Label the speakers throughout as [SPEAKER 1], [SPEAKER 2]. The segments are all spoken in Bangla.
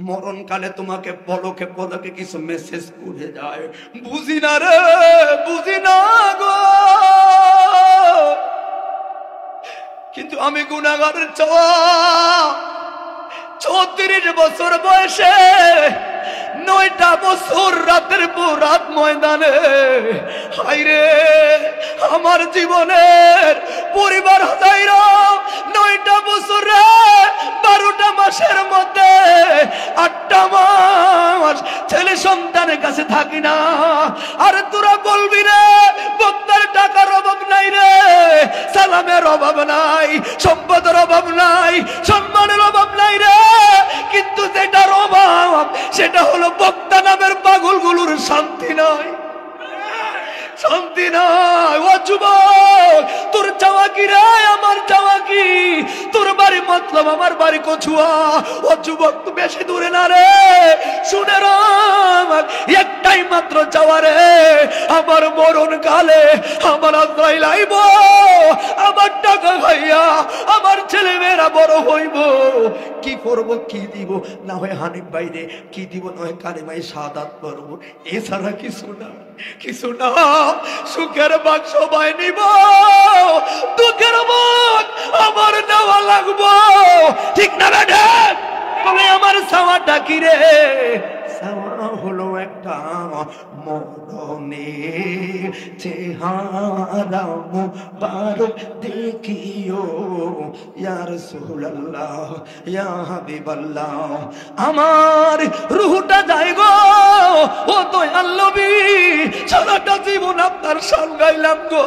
[SPEAKER 1] মরণকালে তোমাকে পলকে পলকে কিছু মেসেজ করে যায়, বুঝি না রে, বুঝি না গো। কিন্তু আমি গুনাহগারের চাওয়া 34 বছর বয়সে 9টা বছর রাতের পর রাত ময়দানে, হায়রে আমার জীবনের পরিবার হাজাইরা 9টা বছরে 12টা মাসের মধ্যে 8টা মাস ছেলে সন্তানের কাছে থাকি না। আর তোরা বলবি রে বক্তার টাকার অভাব নাই রে, সালামের অভাব নাই, সম্পদের অভাব নাই, সম্মানের অভাব নাই রে, কিন্তু যেটার অভাব সেটা হলো বক্তা নামের পাগলগুলোর শান্তি নাই, শান্তি নাই। ও যুবক, তোর চাওয়া কি রে? আমার চাওয়া কি? তোর বাড়ি মতলব, আমার বাড়ি কচুয়া। ও যুবক, তুই বেশি দূরে না রে, শুনে রাখ, একটাই মাত্র চাওয়া রে, আমার মরণ কালে আমার আজরাইল আইব, আমার টাকা খাইয়া আমার ছেলে মেয়েরা বড় হইব, কি করব, কি দিব, না হয় হানিফ বাইরে কি দিব, না হয় কালিমাই শাহাদাত পড়ব, এছাড়া কিছু না, কিছু না। সুখের ভাগ সবাই নিব, দুঃখের ভাগ আমার নেওয়া লাগবো, ঠিক না বেটা? তবে আমার চাওয়াটা কি রে? চাওয়া হলো একটা মরণের চেহারা মুবারক দেখিও ইয়া রাসূলুল্লাহ ইয়া হাবিবাল্লাহ। আমার রূহটা যায় গো ও দয়াল নবী, সারাটা জীবন আপনার শান গাইলাম গো,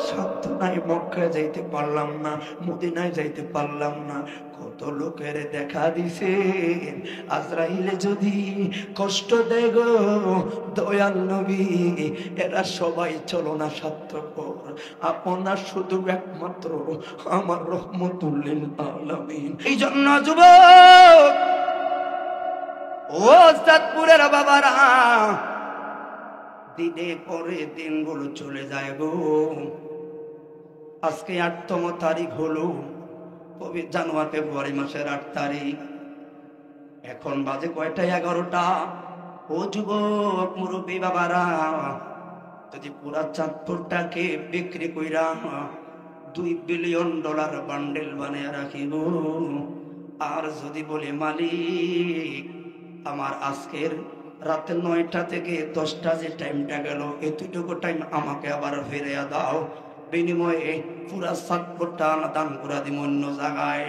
[SPEAKER 1] সাধনায় মক্কায় যাইতে পারলাম না, মদিনায় যাইতে পারলাম না, কত লোকের দেখা দিছেন, আজরাইলে যদি কষ্ট দেয় গো দয়াল নবী, এরা সবাই চলো না স্বার্থপর, আপনার শুধু একমাত্র আমার রহমতুল লিল আলামিন। এই জন্য যুবক ও চাঁদপুরের বাবারা, দিনে পরে দিনগুলো চলে যায় গো। আজকে 8তম তারিখ হলো, পবিত্র জানুয়ারি ফেব্রুয়ারি মাসের 8 তারিখ, এখন বাজে কয়টা? 11টা। ও যুবক মুরব্বী বাবারা, যদি পুরা চাঁদপুরটাকে বিক্রি কইরা $2 বিলিয়ন বান্ডেল বানিয়ে রাখিব, আর যদি বলি মালিক আমার আজকের রাতে 9টা থেকে 10টা যে টাইমটা গেল, এতটুকু টাইম আমাকে আবার ফিরে দাও, বিনিময়ে পুরা চাঁদপুরটা দান করে দিব অন্য জায়গায়,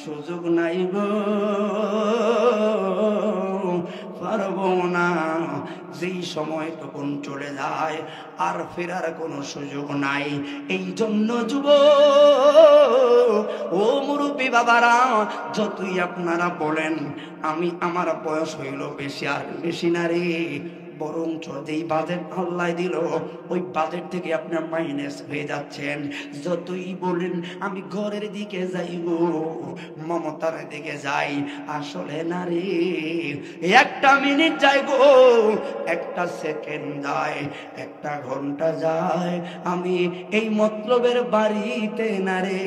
[SPEAKER 1] সুযোগ নাই গো, পারবো না। যেই সময় তখন চলে যায় আর ফেরার কোনো সুযোগ নাই। এই জন্য যুবক ও মুরব্বী বাবারা, যতই আপনারা বলেন আমি আমার বয়স হইল বেশি, আর বেশি না রে, বরঞ্চ যেই বাজেট আল্লাহ দিল ওই বাজেট থেকে আপনার মাইনাস হয়ে যাচ্ছেন। যতই বলেন আমি ঘরের দিকে যাইব, মমতার দিকে যাই, আসলে না রে, 1টা মিনিট যাই গো, 1টা সেকেন্ড যায়, 1টা ঘন্টা যায়, আমি এই মতলবের বাড়িতে না রে,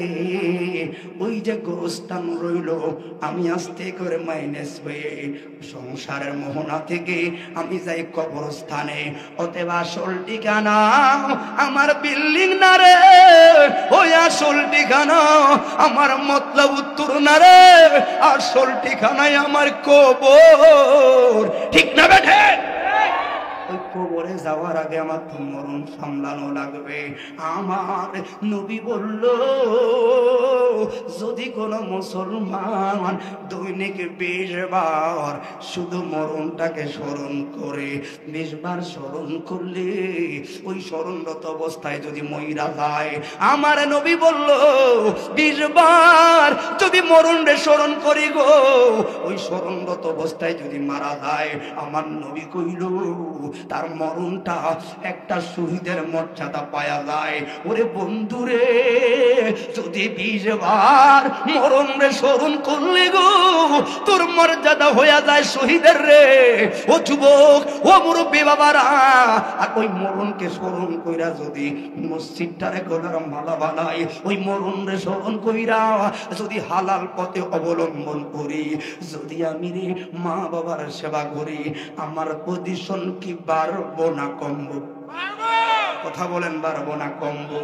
[SPEAKER 1] ওই যে গোরস্থান রইল, আমি আস্তে করে মাইনাস হয়ে সংসারের মোহনা থেকে আমি যাই কবরস্থানে। অতএব আসল ঠিকানা আমার বিল্ডিং না রে, ওই আসল ঠিকানা আমার মতলব উত্তর না রে, আসল ঠিকানায় আমার কবর, ঠিক না বেঠে? ওই কবরে যাওয়ার আগে আমার তো মরণ সামলানো লাগবে। আমার নবী বলল, যদি কোনো মুসলমান দৈনিক 20 বার শুধু মরণটাকে স্মরণ করে, 20 বার স্মরণ করলে ওই স্মরণরত অবস্থায় যদি মইরা যায়, আমার নবী বলল 20 বার যদি মরণরে স্মরণ করি গো, ওই স্মরণরত অবস্থায় যদি মারা যায়, আমার নবী কইল তার তার মরণটা একটা শহীদের মর্যাদা পাওয়া যায়। ওরে বন্ধুরে, যদি 20 বার মরণ রে স্মরণ করলে গো তোর মর্যাদা হয়ে যায় শহীদের রে। ও যুবক, ও মুরব্বী বাবারা, আর ওই মরণকে স্মরণ কইরা যদি মসজিদটারে গলার মালা বানাই, ওই মরণ রে স্মরণ কইরা যদি হালাল পথে অবলম্বন করি, যদি আমি রে মা বাবার সেবা করি, আমার পজিশন কি বাড়বো না কমবো? কথা বলেন, বাড়বো না কমবো?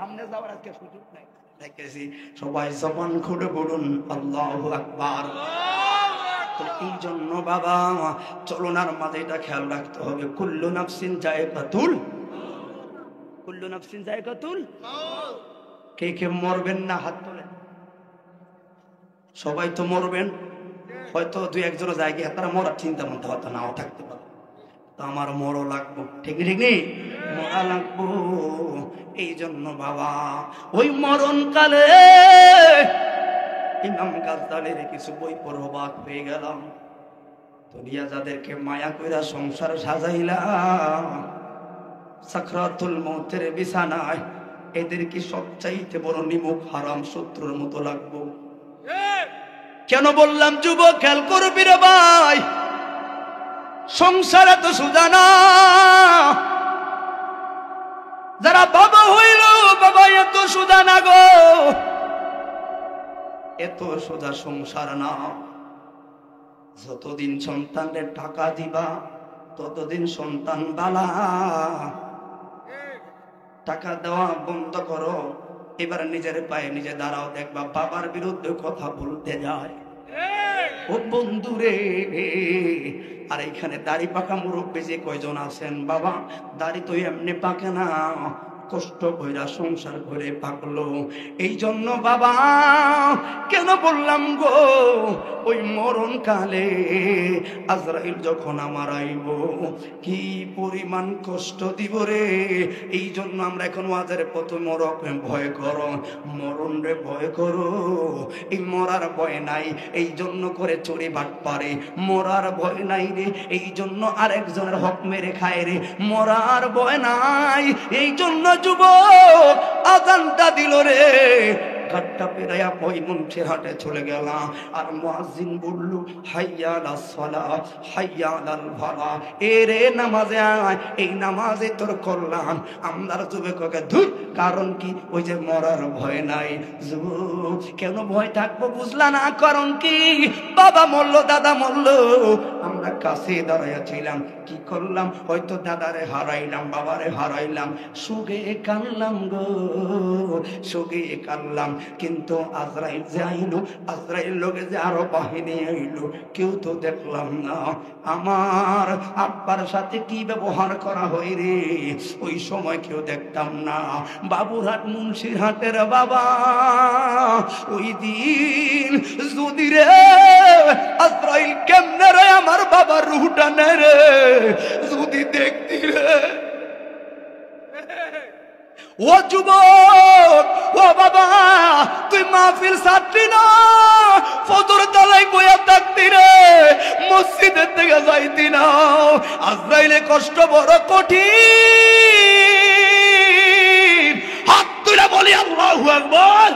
[SPEAKER 1] আমনে যাওয়ার আজকে সুযোগ নাই, দেখেছি সবাই জবান খুলে বলুন আল্লাহু আকবার। এই জন্য বাবা চলনার মাঝে এটা খেয়াল রাখতে হবে, কুল্লু নাফসিন যায়কাতুল, কুল্লু নাফসিন যায়কাতুল। কে কে মরবেন না হাত তোলেন। সবাই তো মরবেন, হয়তো 2-1 জায়গায় তারা মরার চিন্তা মতো হয়তো নাও থাকতে পারে, তো আমার মরও লাগবো, ঠিক ঠিক নেই, মরা লাগবো। এই জন্য বাবা ওই মরণকালে ইমাম গাজ্জালির কিছু বই পড়ে অবাক হয়ে গেলাম। দুনিয়া যাদেরকে মায়া কইরা সংসার সাজাইলাম, সাকরাতুল মউতের বিছানায় এদের কি সবচাইতে বড় নিমুখ হারাম শত্রুর মতো লাগবো? কেন বললাম যুবক, খেয়াল করবি রে ভাই, সংসার এত সোজা না। যারা বাবা হইল, বাবা এত সোজা না গো, এত সোজা সংসার না। যতদিন সন্তানের টাকা দিবা ততদিন সন্তান বালা। টাকা দেওয়া বন্ধ করো, এবার নিজের পায়ে নিজে দাঁড়াও, দেখবা বাবার বিরুদ্ধে কথা বলতে যায়। ও বন্ধুরে, আর এইখানে দাড়ি পাকা মুরব্বী যে কয়জন আছেন, বাবা দাড়ি তো এমনি পাকে না, কষ্ট কইরা সংসার করে পাকলো। এই জন্য বাবা কেন বললাম গো, ওই মরণ কালে আজরাইল যখন আমার আইব কি পরিমাণ কষ্ট দিব রে। এই জন্য আমরা এখন ওয়াজের প্রথম মরকে ভয় করো, মরণ রে ভয় করো। এই মরার ভয় নাই, এই জন্য করে চুরি বাট পারে, মরার ভয় নাই রে, এই জন্য আরেকজনের হক মেরে খায় রে, মরার ভয় নাই। এই জন্য যুবক আযানটা দিল রে, ঘাটটা পেরাইয়া ময়মনসিংহ হাটে চলে গেলাম, আর মুয়াজ্জিন বলল হাইয়া আলাস সালাহ হাইয়া আলাল ফালাহ, এরে নামাজে আয়, এই নামাজে তোর কল্যাণ। আমরার যুবককে ধুর, কারণ কি? ওই যে মরার ভয় নাই। যুবক কেন ভয় থাকবো বুঝলা না? কারণ কি? বাবা মরলো, দাদা মরলো, আমরা কাছে দাঁড়াইয়াছিলাম, কি করলাম? হয়তো দাদারে হারাইলাম, বাবারে হারাইলাম, সুগে কানলাম গো, সুগে কানলাম। কিন্তু আজরাইল যে আইলো, আজরাইল লোকে যে আরো বাহিনী আইলো, কেউ তো দেখলাম না। আমার আব্বার সাথে কি ব্যবহার করা হয় রে, ওই সময় কেউ দেখতাম না। বাবুরহাট মুন্সিরহাটের বাবা, ওই দিন যদি রে আজরাইল কেমনে রে আমার বাবার রুহটা নেয় রে, যদি দেখতি রে। ও যুবক, ও বাবা, তুই মাহফিল ছাড়তি না, ফজর তলায় বইয়া থাকতি রে, মসজিদের থেকে যাইতি না। আজরাইলে কষ্ট বড় কঠিন। হাত তুলে বলি আল্লাহু আকবার।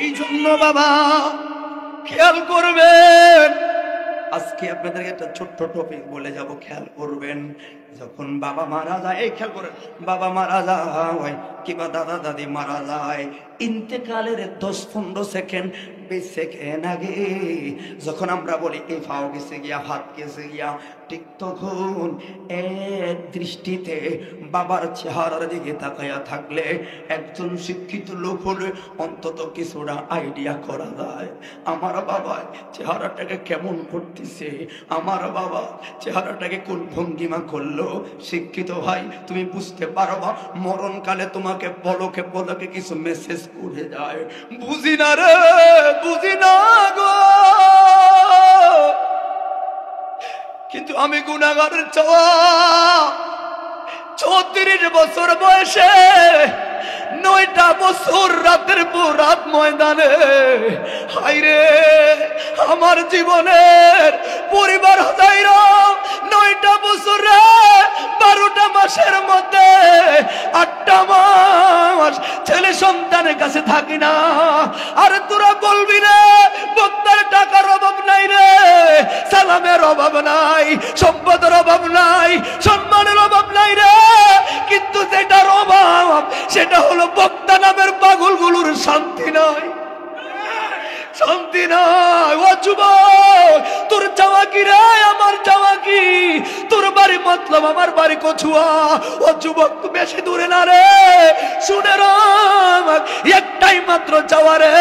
[SPEAKER 1] এই জন্য বাবা খেয়াল করবেন, আজকে আপনাদেরকে একটা ছোট্ট টপিক বলে যাব, খেয়াল করবেন। যখন বাবা মারা যায়, এই খেয়াল করেন, বাবা মারা যায় কিংবা দাদা দাদি মারা যায়, ইন্তেকালের 10-15 সেকেন্ড, 20 সেকেন্ড আগে যখন আমরা বলি এই পাও গেছে গিয়া, হাত গেছে গিয়া, ঠিক তখন এক দৃষ্টিতে বাবার চেহারার দিকে তাকায়া থাকলে একজন শিক্ষিত লোক হলে অন্তত কিছুটা আইডিয়া করা যায়, আমার বাবা চেহারাটাকে কেমন করতেছে, আমার বাবা চেহারাটাকে কোন ভঙ্গিমা করলো। শিক্ষিত ভাই তুমি বুঝতে পারবা, মরণকালে তোমাকে পলকে পলকে কিছু মেসেজ করে যায়। বুঝি না রে, বুঝি না গো, কিন্তু আমি গুনাহগারের চাওয়া 34 বছর বয়সে 9টা বছর রাতের পর রাত ময়দানে, হায়রে আমার জীবনের পরিবার হাজাইরা 9টা বছরে 12টা মাসের মধ্যে 8টা মাস ছেলে সন্তানের কাছে থাকি না। আর তোরা বলবি রে বক্তার টাকার অভাব নাই রে, সালামের অভাব নাই, সম্পদের অভাব নাই, সম্মানের অভাব নাই রে, কিন্তু যেটার অভাব সেটা হলো বক্তা নামের পাগলগুলোর শান্তি নাই, শান্তি নাই। ও যুবক, তোর চাওয়া কি রে? আমার চাওয়া কি? তোর বাড়ি মতলব, আমার বাড়ি কচুয়া। ও যুবক, তুমি বেশি দূরে না রে, শুনে রাখ, একটাই মাত্র চাওয়া রে,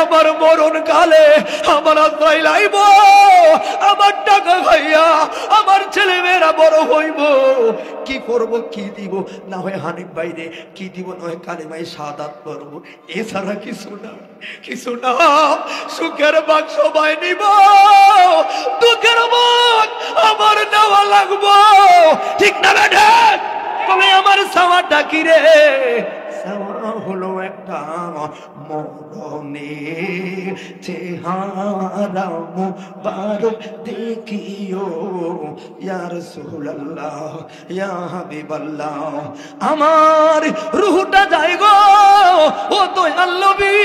[SPEAKER 1] আমার মরণ কালে আমার আজরাইল আইব, আমার টাকা খাইয়া আমার ছেলে মেয়েরা বড় হইব, কি করব, কি দিব? না হয় হানিফ বাইরে কি দিব, না হয় কালেমায় শাহাদাত পড়ব, এছাড়া কিছু না, কিছু না। সুখের ভাগ সবাই নিব, দুঃখের ভাগ আমার নেওয়া লাগবো, ঠিক না বেটা? তবে আমার সাওয়াটা কি রে? সাওয়া হলো একটা মরণের চেহারা মুবারক দেখিও ইয়া রাসূলুল্লাহ ইয়া হাবিবাল্লাহ। আমার রূহটা যায় গো ও দয়াল নবী,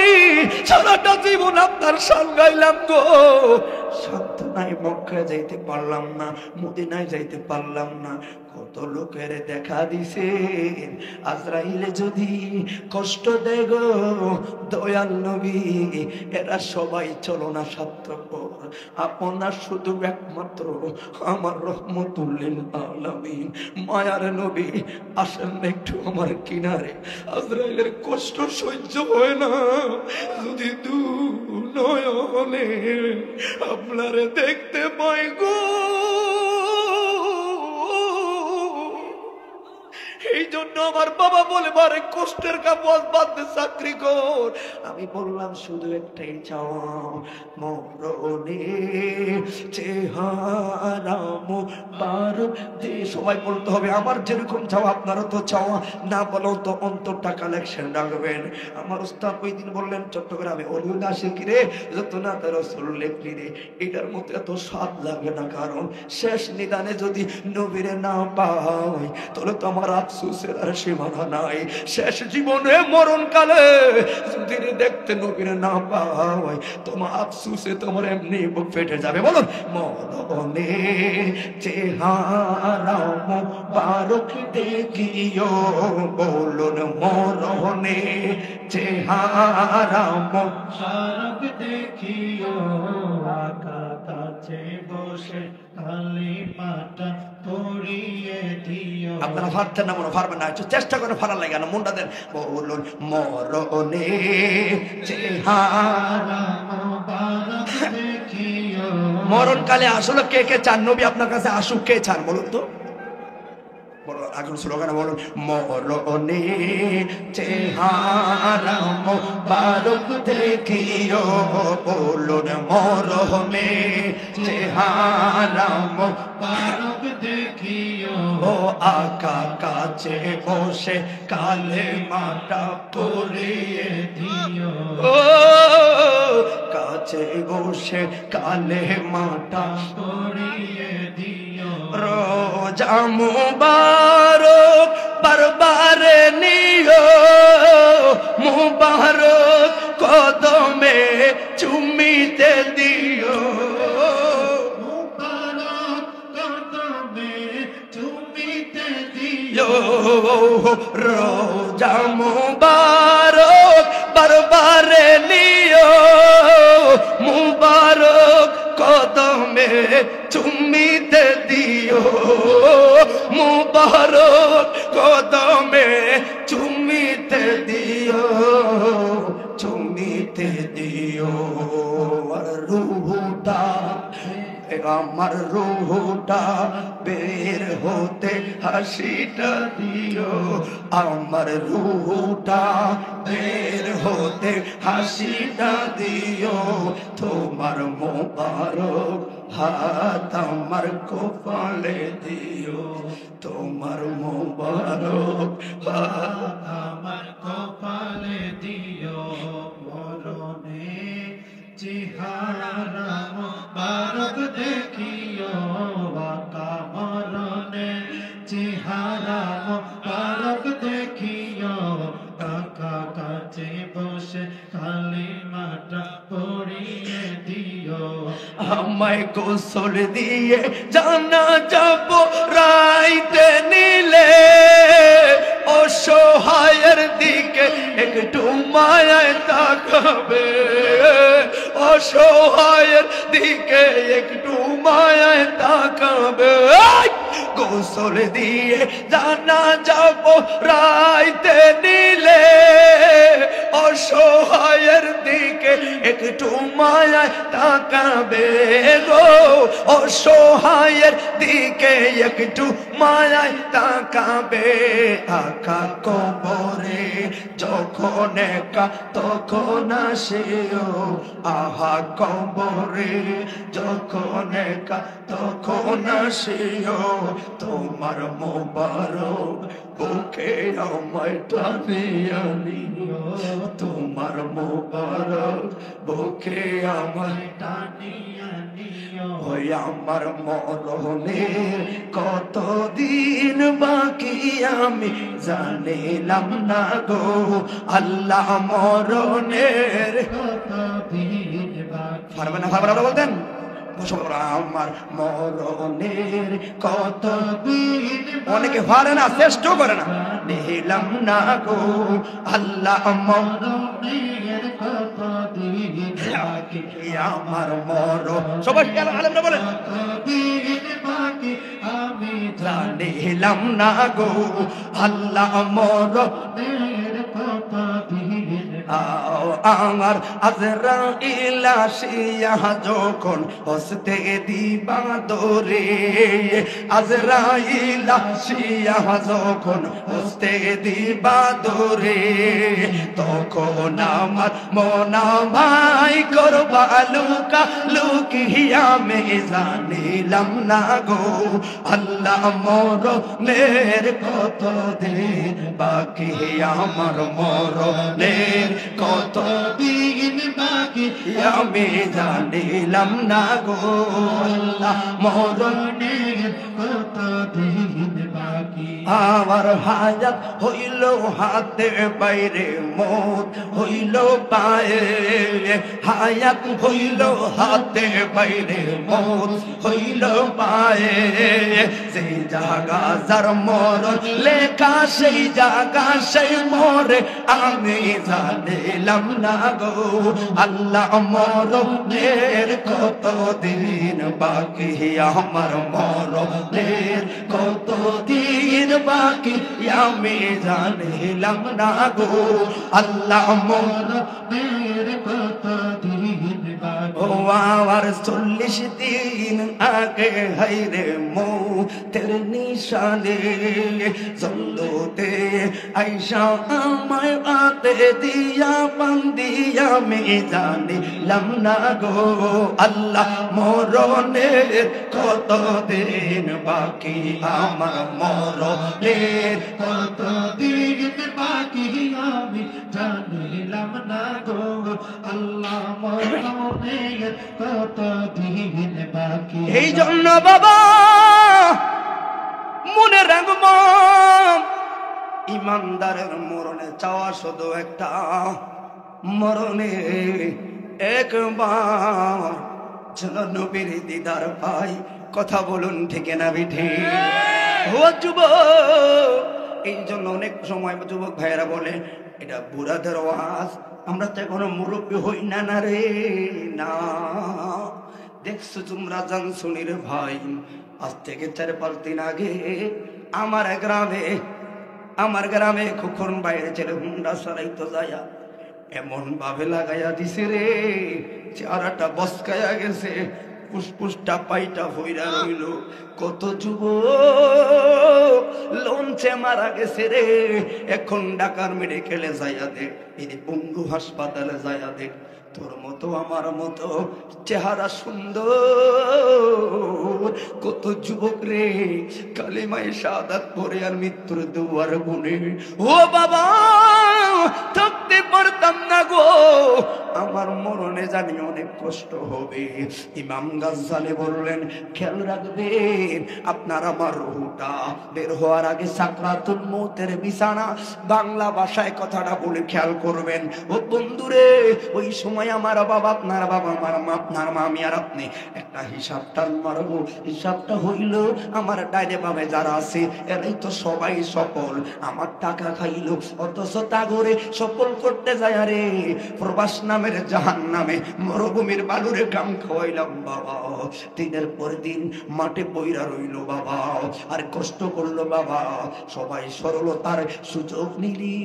[SPEAKER 1] সারাটা জীবন আপনার শান গাইলাম গো, সাধনায় মক্কা যাইতে পারলাম না, মদিনায় যাইতে পারলাম না, কত লোকের দেখা দিছে। আজরাইলে যদি কষ্ট দেয় গো দয়াল নবী, এরা সবাই চলো না স্বার্থপর, আপনার শুধু একমাত্র আমার রহমতুল লিল আলামিন মায়ার নবী, আসেন একটু আমার কিনারে। আজরাইলের কষ্ট সহ্য হয় না, যদি দু নয়নে আপনারে দেখতে পাই গো, এই জন্য আমার বাবা বলে বারে কষ্টের কাপড় বাঁধতে চাকরি কর। আমি বললাম শুধু একটাই চাওয়া, মরণে চেহারা মুবারক দে। সবাই বলতে হবে আমার যেরকম চাওয়া আপনারও তো চাওয়া, না বলো তো অন্তরটা কালেকশন রাখবেন। আমার উস্তাদ ওই দিন বললেন চট্টগ্রামে অলিউদ আসে কিরে যত না তার রসুল লেখলি রে, এটার মতো এত স্বাদ লাগে না, কারণ শেষ নিদানে যদি নবীরে না পাই তাহলে তো আমার আফসোসের আর সীমানা নাই। শেষ জীবনে মরণকালে যদি দেখতে নবীরে না পাই তোমার আফসোসে তোমার এমনি বুক ফেটে যাবে। বলুন মরণে চেহারা মুবারক দেখিও, বলুন মরণে চেহারা মুবারক দেখিও, আকা কাছে বসে কালিমাটা পড়িয়ে দিও। আপনারা পারতেন না, মনে পারবেন না, একটু চেষ্টা করে পারার লাগে না, মনটা দেন। বলুন মরণে চেহারা মুবারক দেখিও। মরণকালে আসলে কে কে চান নবী আপনার কাছে আসুক? কে চান বলুন তো? এখন স্লোগান বলুন মরণে চেহারা মুবারক দেখিও, বলুন মরণে চেহারা মুবারক দেখিও, ও আকা কাছে বসে কালেমাটা পড়িয়ে দিও, ও কাছে বসে কালেমাটা পড়িয়ে দিও, রোজা মুবারক বারবারে নিও, মুবারক কদমে চুমিতে দিও, মুবারক কদমে চুমিতে দিও, রোজা মুবারক বারবারে নিও, মুবারক কদমে চুমিতে দিও, মুবারক কদমে চুমিতে দিও, চুমিতে দিও। আর রূহটা আমার রুহটা বের হতে হাসিটা দিও, আমার রুহটা বের হতে হাসিটা দিও, তোমার মোবারক হাত আমার কপালে দিও, তোমার মোবারক হাত
[SPEAKER 2] আমার কপালে দিও, মরণে চেহারা মোবারক দেখিও, আকা মরণে চেহারা মোবারক দেখিও, কাকা কাছে বসে কালিমাটা পড়িয়ে দিও,
[SPEAKER 1] আমায় গোসল দিয়ে জানা যাব রাইতে নিলে, অসহায়ের দিকে একটু মায়ায় তাকাবে, অসহায়ের দিকে একটু মায়ায় তাকাবে, গোসল দিয়ে জানা যাব রাইতে নিলে, অসহায়ের দিকে একটু মায়ায় তাকাবে গো, অসহায়ের দিকে একটু মায়ায় তাকাবে, আকা কবরে যখন একা তখন আসিও, আহা কবরে যখন একা তখন আসিও, তোমার মোবারক বুকে আমায় টানিয়া নিও, তোমার মোবারক বুকে আমায়
[SPEAKER 2] টানিয়া নিও,
[SPEAKER 1] ওই আমার মরণের কতদিন বাকি আমি জানিলাম না গো, আল্লাহ মরণের
[SPEAKER 2] কতদিন বাকি,
[SPEAKER 1] পারবে না বলতেন, আমার মরণের কতদিন, অনেকে পারে না, চেষ্টা করে না, নিলাম না গো আল্লাহ
[SPEAKER 2] মরণের কতদিন বাকি,
[SPEAKER 1] আমার মরণ, সবাই আলেমরা বলেন,
[SPEAKER 2] কতদিন বাকি আমি
[SPEAKER 1] জানিলাম না গো আল্লাহ মরণের
[SPEAKER 2] কতদিন,
[SPEAKER 1] আমার আজরাইল আসিয়া যখন হস্তে দিবা দরে, আজরাইল আসিয়া যখন হস্তে দিবা দরে, তখন আমার মনা ভাই করবা লুকা লুকি, আমি জানিলাম না গো আল্লাহ মরণের কতদিন বাকি, আমার মরণের কতদিন বাকি আমি জানিলাম না গো আল্লাহ মরণের
[SPEAKER 2] কতদিন বাকি,
[SPEAKER 1] আমার হায়াত হইল হাতে বাইরে, মত হইল পায়ে, হায়াত হইল হাতে বাইরে, মত হইল পায়ে, সেই জায়গা যার মরণ লেখা সেই জায়গা সেই মরে, আমি জানিলাম না গো আল্লাহ মরণের কতদিন বাকি, আমার মরণের কতদিন বাকি আমি জানিলাম না গো আল্লাহ
[SPEAKER 2] মরণের কতদিন বাকি,
[SPEAKER 1] ও আমার 40 দিন আগে হাইরে মৌতের নিশানে, জলতে আইসা আমায় হাতে দিয়া বান্দিয়া আমি জানিলাম না গো আল্লাহ মরণের কতদিন বাকি, আমার মরণের
[SPEAKER 2] কতদিন বাকি আমি জানিলাম না গো আল্লাহ মরণের কতদিন বাকি,
[SPEAKER 1] এই জন্য বাবা মনে রাখব, ইমানদারের মরণে চাওয়া শুধু একটা, মরণে একবার যেন নবীর দিদার পাই, কথা বলুন ঠিক না বিঠে ও যুবক, এই জন্য অনেক সময় যুবক ভাইয়েরা বলে এটা বুড়াদের ওয়াজ, আমরা তো এখনো মুরব্বী হই না, না রে না, দেখছো তোমরা জানসুনির ভাই, আজ থেকে 4-5 দিন আগে আমার গ্রামে কখন বাইরে ছেলে হুন্ডা সারাইতো যায়া এমন ভাবে লাগাইয়া দিছে রে, চেহারাটা বসকায়া গেছে, ফুসফুসটা পাইটা হইরা রইল। কত যুবক লঞ্চে মারা গেছে রে, এখন ঢাকার মেডিকেলে যাইয়া দেখ, এই বঙ্গু হাসপাতালে যাইয়া দেখ, তোর মতো আমার মতো চেহারা সুন্দর কত যুবক রে কালিমায়ে শাহাদাত পড়ে আর মৃত্যুর দুয়ার গুনে। ও বাবা থাকতে পারতাম না গো, আমার মরণে জানি অনেক কষ্ট হবে। ইমাম গাজ্জালি বললেন খেয়াল রাখবেন আপনার আমার রূহটা বের হওয়ার আগে সাকরাতুল মউতের বিছানা, বাংলা ভাষায় কথাটা বলে খেয়াল করবেন। ও বন্ধুরে ওই সময় আমার বাবা, আপনার বাবা, আমার মা, আপনার মা, আমি আর আপনি একটা হিসাবটা মারবো। হিসাবটা হইল আমার ডাইনে বামে যারা আছে এরাই তো সবাই সফল, আমার টাকা খাইলো অথচ তাগরে সফল করতে যায় রে প্রবাস নামের জাহান্নামে মরুভূমির বালুরে গাম খাওয়াইলাম বাবা। দিনের পর দিন মাঠে পইরা রইল বাবা, আর কষ্ট করলো বাবা, সবাই সরলতার সুযোগ নিলি।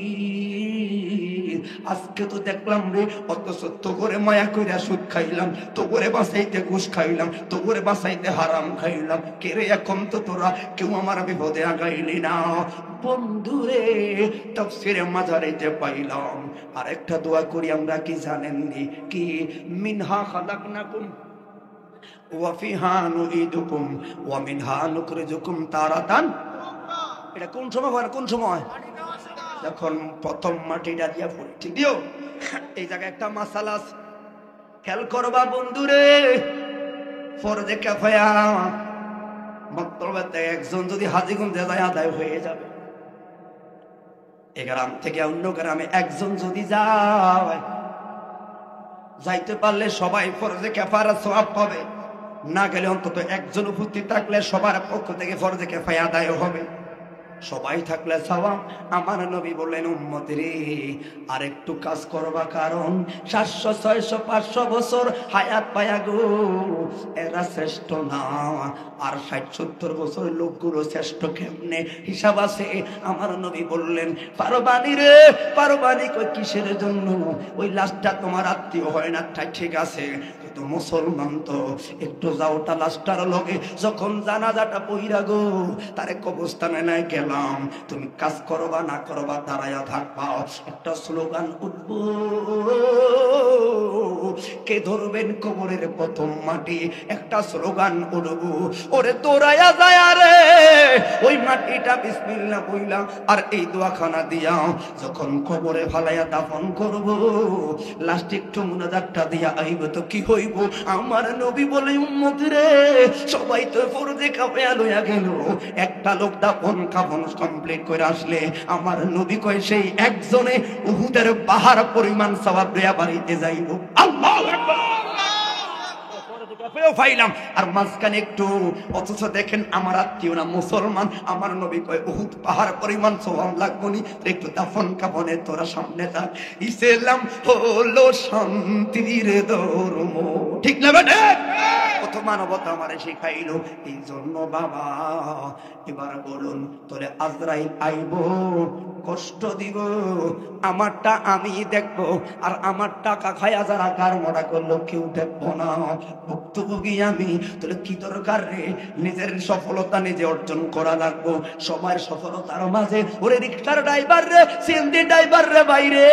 [SPEAKER 1] আজকে তো দেখলাম রে অথচ তো করে মায়া কইরা সুদ খাইলাম, তো করে বাঁচাইতে ঘুষ খাইলাম, তো করে বাঁচাইতে হারাম খাইলাম। কে রে এখন তো তোরা কেউ আমার বিপদে আগাইলি না। বন্ধুরে তাফসীরে মাজারিতে পাইলাম আরেকটা দোয়া করি আমরা, কি জানেন নি? কি মিনহা খালাকনাকুম ওয়া ফিহা নুঈদুকুম ওয়া মিনহা নুখরিজুকুম তারাতান। এটা কোন সময় হয়? কোন সময়? যখন প্রথম মাটিটা দিয়া পড়ি, ঠিক দিও। এই জায়গায় একটা মাসালা আছে, খেয়াল করবা বন্ধুরে। ফরজে কিফায়া মতলবে একজন যদি হাজীগঞ্জে যায় আদায় হয়ে যাবে, এই গ্রাম থেকে অন্য গ্রামে একজন যদি যায়, যাইতে পারলে সবাই ফরজে কিফায়ার সওয়াব পাবে, না গেলে অন্তত একজন উপস্থিত থাকলে সবার পক্ষ থেকে ফরজে কিফায়া আদায় হবে। সবাই থাকলে সওয়াব। আমার নবী বললেন উম্মত রে আর একটু কাজ করবা, কারণ 700 600 500 বছর হায়াত পায়া গো এরা শ্রেষ্ঠ না, আর 60 70 বছর লোকগুলো শ্রেষ্ঠ কেমনে হিসাব আছে। আমার নবী বললেন পারবানি রে, পারবানি কই কিসের জন্য? ওই লাশটা তোমার আত্মীয় হয় না, ঠিক আছে তো মুসলমান তো একটু যাওটা লাশটার লগে যখন জানাজাটা পইরা গো তারে কবরস্থানে নাই গেলাম, তুমি কাজ করবা না করবা দাঁড়ায়া থাকবা, একটা স্লোগান উঠবো, কে ধরবেন কবরের প্রথম মাটি, একটা স্লোগান উঠবো, ওরে তোরায়া যায় রে ওই মাটিটা বিসমিল্লাহ বইলা আর এই দোয়াখানা দিয়া যখন কবরে ফালাইয়া দাফন করবো, লাস্ট একটু মুনাজাতটা দিয়া আইব তো কি হইব? আমার নবী বলে উম্মত রে সবাই তো ফরজে কিফায়া লইয়া গেল, একটা লোক দাফন কাফন কমপ্লিট করে আসলে আমার নবী কয় সেই একজনে উহুদের পাহাড় পরিমাণ সওয়াব লইয়া বাড়িতে যাইব। আল্লাহু আকবার। পাইলাম আর মাঝখানে একটু, অথচ দেখেন আমার আত্মীয় না মুসলমান, আমার নবী কয় উহুদ পাহাড় পরিমাণ সওয়াব লাগবনি, একটু দাফন কাফনে তোরা সামনে থাক। ইসলাম হলো শান্তির ধর্ম, ঠিক না বেটা? কত মানবতা আমারে শিখাইলো। এই জন্য বাবা এবার বলুন তোরে আজরাইল আইব, কষ্ট দিব, আমারটা আমি দেখবো, আর আমার টাকা খায়া যারা কার মরা করলো কেউ দেখবো না, ভুক্তভোগী আমি। তোরে কি দরকার রে? নিজের সফলতা নিজে অর্জন করা লাগবো। সবার সফলতার মাঝে ওরে রিক্সার ড্রাইভার রে, সিএনজি ড্রাইভার রে বাইরে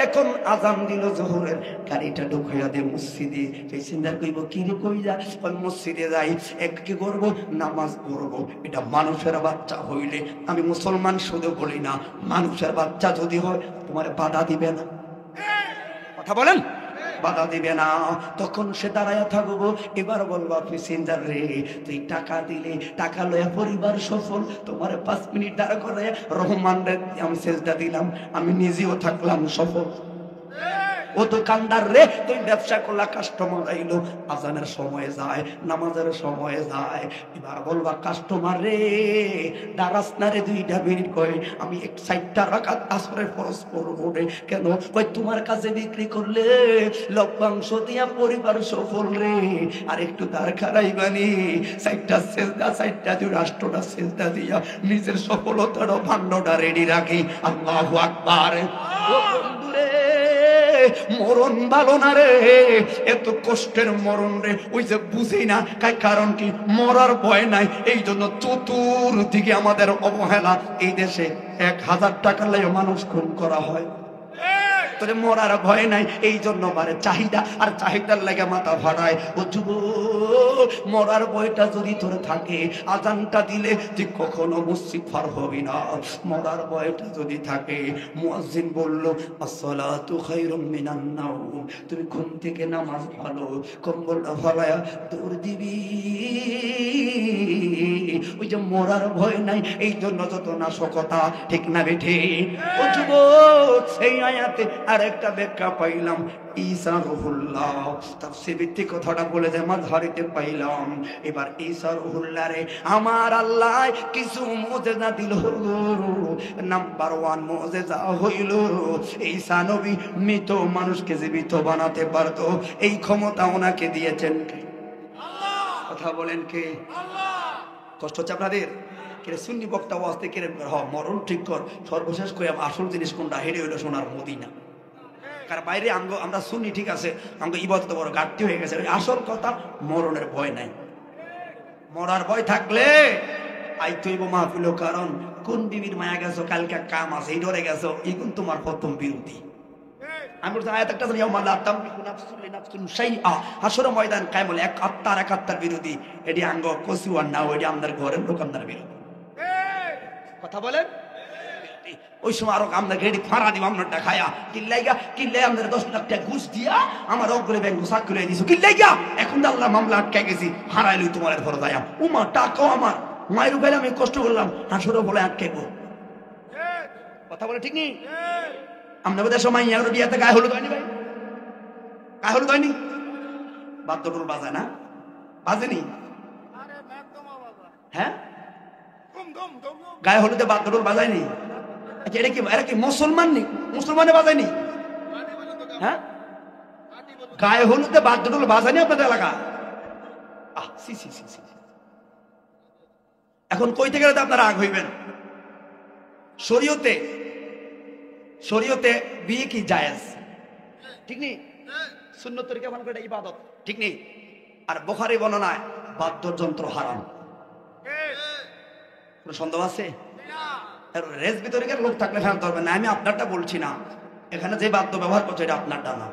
[SPEAKER 1] এখন আজান দিল জোহরের, গাড়িটা ঢুকাইয়া দে মসজিদে। পেসেঞ্জার কইব কি রে কই যা? ওই মসজিদে যাই, এক কি করবো? নামাজ পড়বো। এটা মানুষের বাচ্চা হইলে, আমি মুসলমান শুধু বলি না, মানুষের বাচ্চা যদি হয় তোমার বাধা দিবে না, কথা বলেন, বাধা দিবে না, তখন সে দাঁড়ায়া থাকবো। এবার বলবা প্যাসেঞ্জার রে তুই টাকা দিলে, টাকা লয়া পরিবার সফল, তোমার 5 মিনিট দাঁড়া করে রহমান রে আমি সেজদা দিলাম, আমি নিজেও থাকলাম সফল। ও দোকানদার রে তুই ব্যবসা করলা, কাস্টমার আইলো, আজানের সময় যায়, নামাজের সময় যায়, এবার বলবা কাস্টমার রে দাঁড়াস না রে 2 মিনিট, কয় আমি 60টা রাকাত আসরের ফরজ পড়বো রে। কেন? কয় তোমার কাছে বিক্রি করলে লভ্যাংশ দিয়া পরিবার সফল রে, আর একটু দাঁড় খারাইবানি, 60টা সেজদা, 60টা দিয়ে 8টা সেজদা দিয়া নিজের সফলতার ভান্ডটা রেডি রাখি। আল্লাহু আকবার। ও বন্ধুরে মরণ ভালো না রে, এত কষ্টের মরণ রে। ওই যে বুঝি না কারণ কি, মরার ভয় নাই, এই জন্য চতুর্দিকে আমাদের অবহেলা। এই দেশে 1000 টাকা লাগে মানুষ খুন করা হয়, তোরে মরার ভয় নাই, এই জন্য মারে চাহিদা, আর চাহিদার লাগে মাথা ফাটায়। ও যুবক, মরার ভয়টা যদি তোর থাকে, আজানটা দিলে তুই কখনো মসজিদ পার হবি না। মরার ভয়টা যদি থাকে, মুয়াজ্জিন বলল আসসালাতু খায়রুম মিনান নাওম, তুমি ঘুম থেকে নামাজ পড়ো, কম্বলটা ফলায়া দৌড় দিবি। ওই যে মরার ভয় নাই, এই জন্য যত নাশকতা, ঠিক না বেঠে? ও যুবক, এই আয়াতে আরেকটা ব্যাখ্যা পাইলাম, ঈসা রুহুল্লাহ, তাফসীর ভিত্তিক কথাটা বলে যে মাযহারিতে পাইলাম। এবার ঈসা রুহুল্লাহ রে আমার আল্লাহ কিছু মুজিজা দিল। নাম্বার 1 মুজিজা হইল ঈসা নবী মৃত মানুষকে জীবিত বানাতে পারতো। এই ক্ষমতা ওনাকে দিয়েছেন কে? আল্লাহ। কথা বলেন কে? আল্লাহ। কষ্ট হচ্ছে আপনাদের? কেরে সুন্নি বক্তা ওয়াজতে কেরে মরণ ঠিক কর, সর্বশেষ কই আসল জিনিস কোনটা, হেরে হইল সোনার মদিনা। কারণ বাইরে আমরা শুনি ঠিক আছে, আমাকে ইবাদত বড় ঘাটতি হয়ে গেছে। আসল কথা, মরণের ভয় নাই। মরার ভয় থাকলে আইতইব মাহফিল, কারণ কোন বিবির মায়া গেছো, কালকে কাম আছে, এই ডরে গেছো, এগুন তোমার প্রথম বিরোধী। আমি বলছি আয়াত একটা জানি, ইয়াউমা তামলিকু নাফসুন লিনাফসিন শাইআ, হাসর ময়দান কায়েম হলে এক আত্মার বিরোধী। এটি আঙ্গ কসুয়ার না, ওইটি আমাদের ঘরের লোক আমাদের বিরোধী। কথা বলেন? ওই সময় আরো আমরা গেড়ি ফাঁড়া দিব, আমরা খায়া কিল্লাই আমাদের 10 লাখ টাকা ঘুষ দিয়া আমার অগ্রে ব্যাংক চাকরি দিছো, কিল্লাই গা এখন আল্লাহ মামলা আটকাই গেছি, হারাইলই তোমার ঘর যায়। উমা টাকাও আমার মায়ের উপায়, আমি কষ্ট করলাম, হাসরও বলে আটকাইবো। কথা বলে ঠিক নেই? আমরা বোধহয় সময় বিয়াতে গায়ে হলুদ হয়নি ভাই, গায়ে হলুদ হয়নি, বাদ্যডোল বাজায় না, বাজেনি? হ্যাঁ, গায়ে হলুদে বাদ্যডোল বাজায়নি? এরা কি মুসলমান নি? মুসলমানে বাজায়নি? হ্যাঁ, গায়ে হলুদে বাদ্যডোল বাজায়নি আপনাদের এলাকা? এখন কইতে গেলে তো আপনারা রাগ হইবেন। শরীয়তে বিয়ে কি জায়েজ, ঠিক নেই? সুন্নত তরিকা মানে এটা ইবাদত, ঠিক নেই? আর বুখারী বর্ণনায় বাদ্যযন্ত্র হারাম। কোনো সন্দেহ আছে? রেস বিতরিকের লোক থাকলে ফেরত ধরবেন না, আমি আপনারটা বলছি না। এখানে যে বাদ্য ব্যবহার করছে এটা আপনারটা না,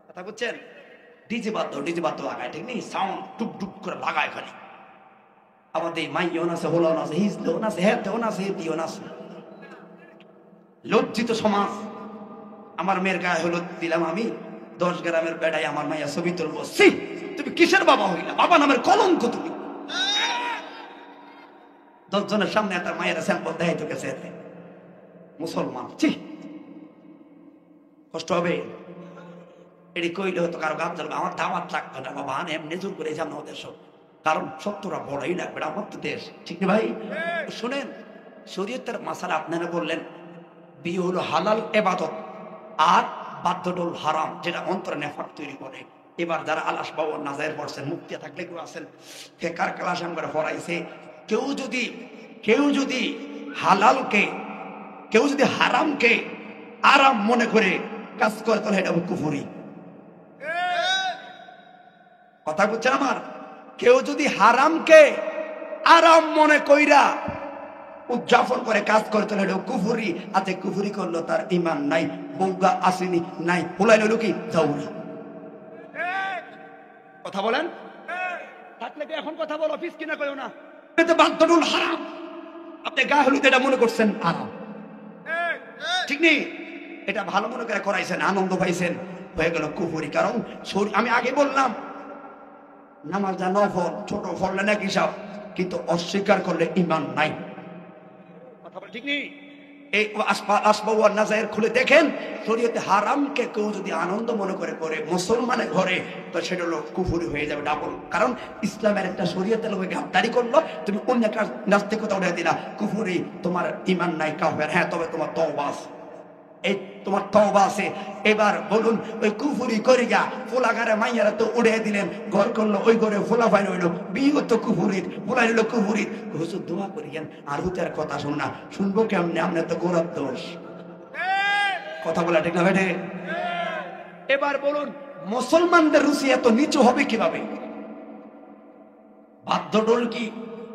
[SPEAKER 1] কথা বুঝছেন? ডিজে বাদ্য লাগায়, ঠিক নেই? সাউন্ড টুক টুক করে লাগায় খালি। আমাদের মাইয়ন আছে, হোলন আছে, হিজলন আছে, হেতেও আছে, হেতিও আছে। লজ্জিত সমাজ। আমার মেয়ের গায়ে হলুদ দিলাম আমি, 10 গ্রামের বেড়াই আমার মাইয়া ছবি তুলবো। তুমি কিসের বাবা হইলা? বাবা নামের কলঙ্ক তুমি। 10 জনের সামনে একটা মায়ের স্যাম্পল দেয় তো গেছে, মুসলমান। কষ্ট হবে? এটি কইলে হতো কারো গাছ জ্বলবে, আমার দাওয়াত লাগবে না বাবা, আমি এমনি জোর করে যাবো ওদের সব, কারণ সত্যরা বড়াই লাগবে, আমার তো দেশ, ঠিক না ভাই? শুনেন, শরীয়তের মাসালা আপনারা বললেন বিয়ে হলো হালাল ইবাদত, আর বাদ্যডোল হারাম, যেটা অন্তরে নেফাক তৈরি করে। এবার যারা আলাস বাবু নাজায়ের পড়ছেন, মুক্তি থাকলে কেউ আছেন, ফেকার ক্লাস আমরা পড়াইছে, কেউ যদি হালালকে, কেউ যদি হারামকে আরাম মনে করে কাজ করে, তাহলে এটা কুফরি। কথা বুঝছেন আমার? কেউ যদি হারামকে আরাম মনে কইরা উদযাপন করে কাজ করে, তাহলে এটা কুফরি। আতে কুফরি করলো, তার ইমান নাই, বৌগা আসেনি, নাই, হোলাই নইল কি যাউরা। কথা বলেন? থাকলে এখন কথা বলো, অফিস কিনা কইও না। বাদ্যডোল হারাম, আপনি গায়ে হলুদ এটা মনে করছেন আরাম, ঠিক নেই? এটা ভালো মনে করে করাইছেন, আনন্দ পাইছেন, হয়ে গেল কুফরি। কারণ আমি আগে বললাম, নামাজ যা নফল, ছোট ফল নাকি সব, কিন্তু অস্বীকার করলে ইমান নাই। কথা বল, ঠিক নেই? এই আসবাব ওয়ান নাজায়ের খুলে দেখেন, শরীয়তে হারামকে কেউ যদি আনন্দ মনে করে মুসলমানের ঘরে, তো সেটা হলো কুফরি হয়ে যাবে ডাবল। কারণ ইসলামের একটা শরীয়তের লোকে গাদ্দারি করলো, তুমি অন্য একটা নাস্তিকতা উঠে দিলা, কুফরি, তোমার ইমান নাই, কাফের। হ্যাঁ, তবে তোমার তওবা আছে, এই তোমার তওবা আছে। এবার বলুন, ওই কুফরি করিয়া ফোলাগারে মাইয়ারা তো উড়ে দিলেন, ঘর করলো, ওই ঘরে ফোলা ফাইন হইলো, বিয়ে তো কুফুরির, ফোলাই হইলো কুফুরির। হুজুর দোয়া করিয়েন, আর হুতের কথা শুন না, শুনবো কেমনে? আমরা তো গোড়ার দোষ। কথা বলা ঠিক না বেঠে? এবার বলুন মুসলমানদের রুচি এত নিচু হবে কিভাবে? বাদ্যডোল কি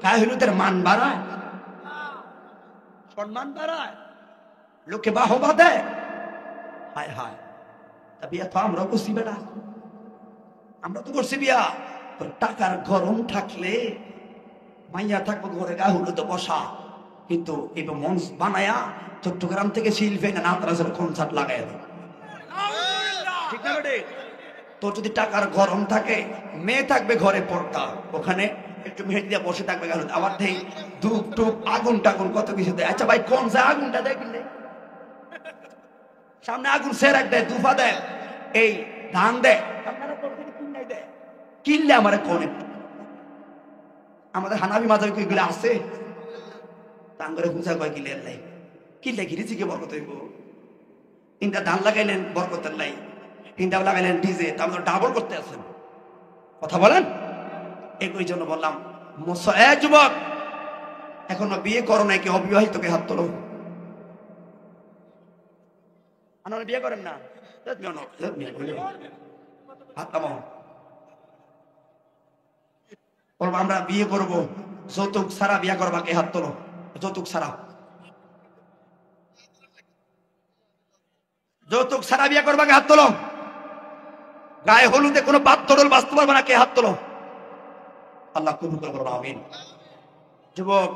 [SPEAKER 1] কাহিনীদের মান বাড়ায়, সম্মান বাড়ায়, লোকে বাহবা দেয়? হায় হায়, তা বিয়া তো আমরা করছি বেটা, আমরা তো করছি বিয়া। টাকার গরম থাকলে মাইয়া থাকবো ঘরে গা হলুদ বসা, কিন্তু এবার মঞ্চ বানায়া চট্টগ্রাম থেকে শিল্পে না নাতরাজের কনসার্ট লাগাই দেয়, ঠিক না বেটে? তোর যদি টাকার গরম থাকে, মেয়ে থাকবে ঘরে পর্দা, ওখানে একটু মেহেদি দিয়ে বসে থাকবে গা হলুদ, আবার দেই ধূপ টুপ আগুন টাগুন কত কিছু দেয়। আচ্ছা ভাই কোন যায় আগুনটা দেয় কিনলে? সামনে আগুন সেরাক দেয়, দুফা দেয়, এই ধান দেয়, আপনারা কিনলাই দেয়, কিনলে আমার কোন আমাদের হানাবি মাজার এগুলো আছে তাঙ্গরে হুঁচা কয় কিলে লাই কিনলে ঘিরেছি কে বরকত হইব? ইনটা ধান লাগাইলেন বরকতের লাই, ইনটা লাগাইলেন ডিজে, তারপর ডাবল করতে আছেন। কথা বলেন। এই জন্য বললাম যুবক এখনো বিয়ে করো নাই, কি অবিবাহিতকে হাত তোলো। আপনারা বিয়ে করেন না, হাত নামাও। বলবো আমরা বিয়ে করব, যৌতুক ছাড়া বিয়ে করবা, কে হাত তোলো। যৌতুক ছাড়া, যৌতুক ছাড়া বিয়ে করবা, কে হাত তোলো। গায়ে হলুদে কোনো বাদ্যডোল বাঁচতে পারবে না, কে হাত তোলো। আল্লাহ কবুল করে বলো আমিন। যুবক,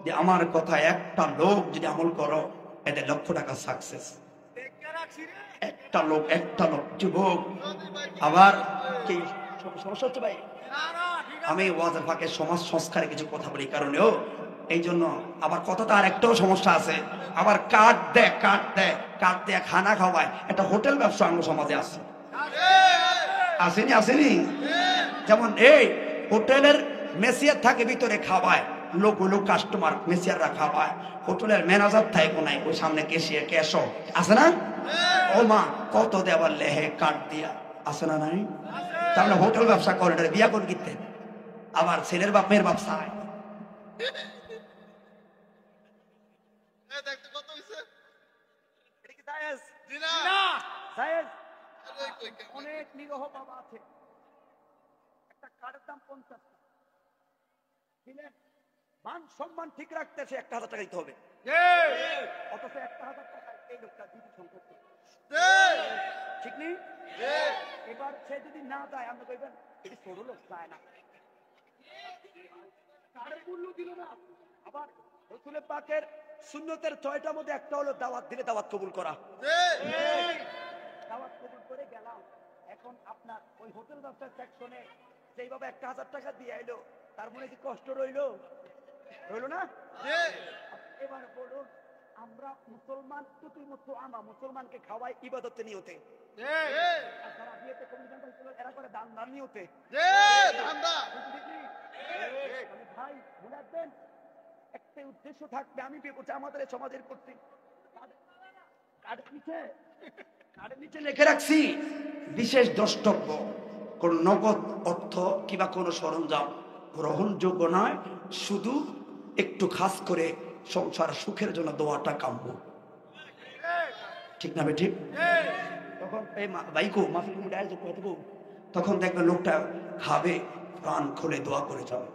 [SPEAKER 1] যে আমার কথা একটা লোক যদি আমল করো, এতে লক্ষ টাকা সাকসেস। একটা লোক যুবক। আবার কি সমস্যা হচ্ছে ভাই? আমি ওয়াজের ফাঁকে সমাজ সংস্কারে কিছু কথা বলি কারণেও, এই জন্য আবার কথাটা আর একটাও সমস্যা আছে। আবার কার্ড দেয় খানা খাওয়ায়, একটা হোটেল ব্যবসা আমার সমাজে আছে, আসেনি? যেমন এই হোটেলের মেসিয়ার থাকে ভিতরে খাওয়ায়, লোক কাস্টমার মেসিয়াররা খাওয়ায়, হোটেলের ম্যানেজার থাকে কোনায়, ওই সামনে কেশিয়ার ক্যাশও আছে না? ও মা কত দেবার লেহে কার্ড দিয়া আছে না নাই? তাহলে হোটেল ব্যবসা করে, এটা বিয়া করে কিনতে। আবার ছেলের বাপ মেয়ের বাপ চায়। অনেক নিরহ বাবা আছে, একটা কার্ডের দাম 50 টাকা দিলেন, মান সম্মান ঠিক রাখতে সে 1000 টাকা দিতে হবে, অথচ 1000 টাকা এই লোকটা দিদি সংকট, ঠিক নেই? এবার সে যদি না যায়, আপনি কইবেন এটি ছোট লোক চায় না, কার্ডের মূল্য দিল না। আবার রাসূলের পাকের সুন্নতের 6টার মধ্যে একটা হলো দাওয়াত দিলে দাওয়াত কবুল করা। দাওয়াত কবুল করে গেলাম, এখন আপনার ওই হোটেল ব্যবসার সেকশনে যেইভাবে 1000 টাকা দিয়ে আইলো, তার মনে কি কষ্ট রইলো না? এবার বলুন, আমরা মুসলমান আমরা মুসলমানকে খাওয়াই ইবাদতের নিয়তে, যারা বিয়েতে কমিশন এরা করে দান নিয়তে। ভাই মনে রাখবেন, একটা উদ্দেশ্য থাকবে, আমি বিয়ে করছি আমাদের সমাজের করছি, কার্ডের নিচে লিখে রাখছি বিশেষ দ্রষ্টব্য, কোন নগদ অর্থ কিংবা কোনো সরঞ্জাম গ্রহণযোগ্য নয়, শুধু একটু খাস করে সংসার সুখের জন্য দোয়াটা কাম্য, ঠিক না? ঠিক। তখন এই ভাইকো মাফি তখন দেখবে লোকটা খাবে, প্রাণ খুলে দোয়া করে যাবে,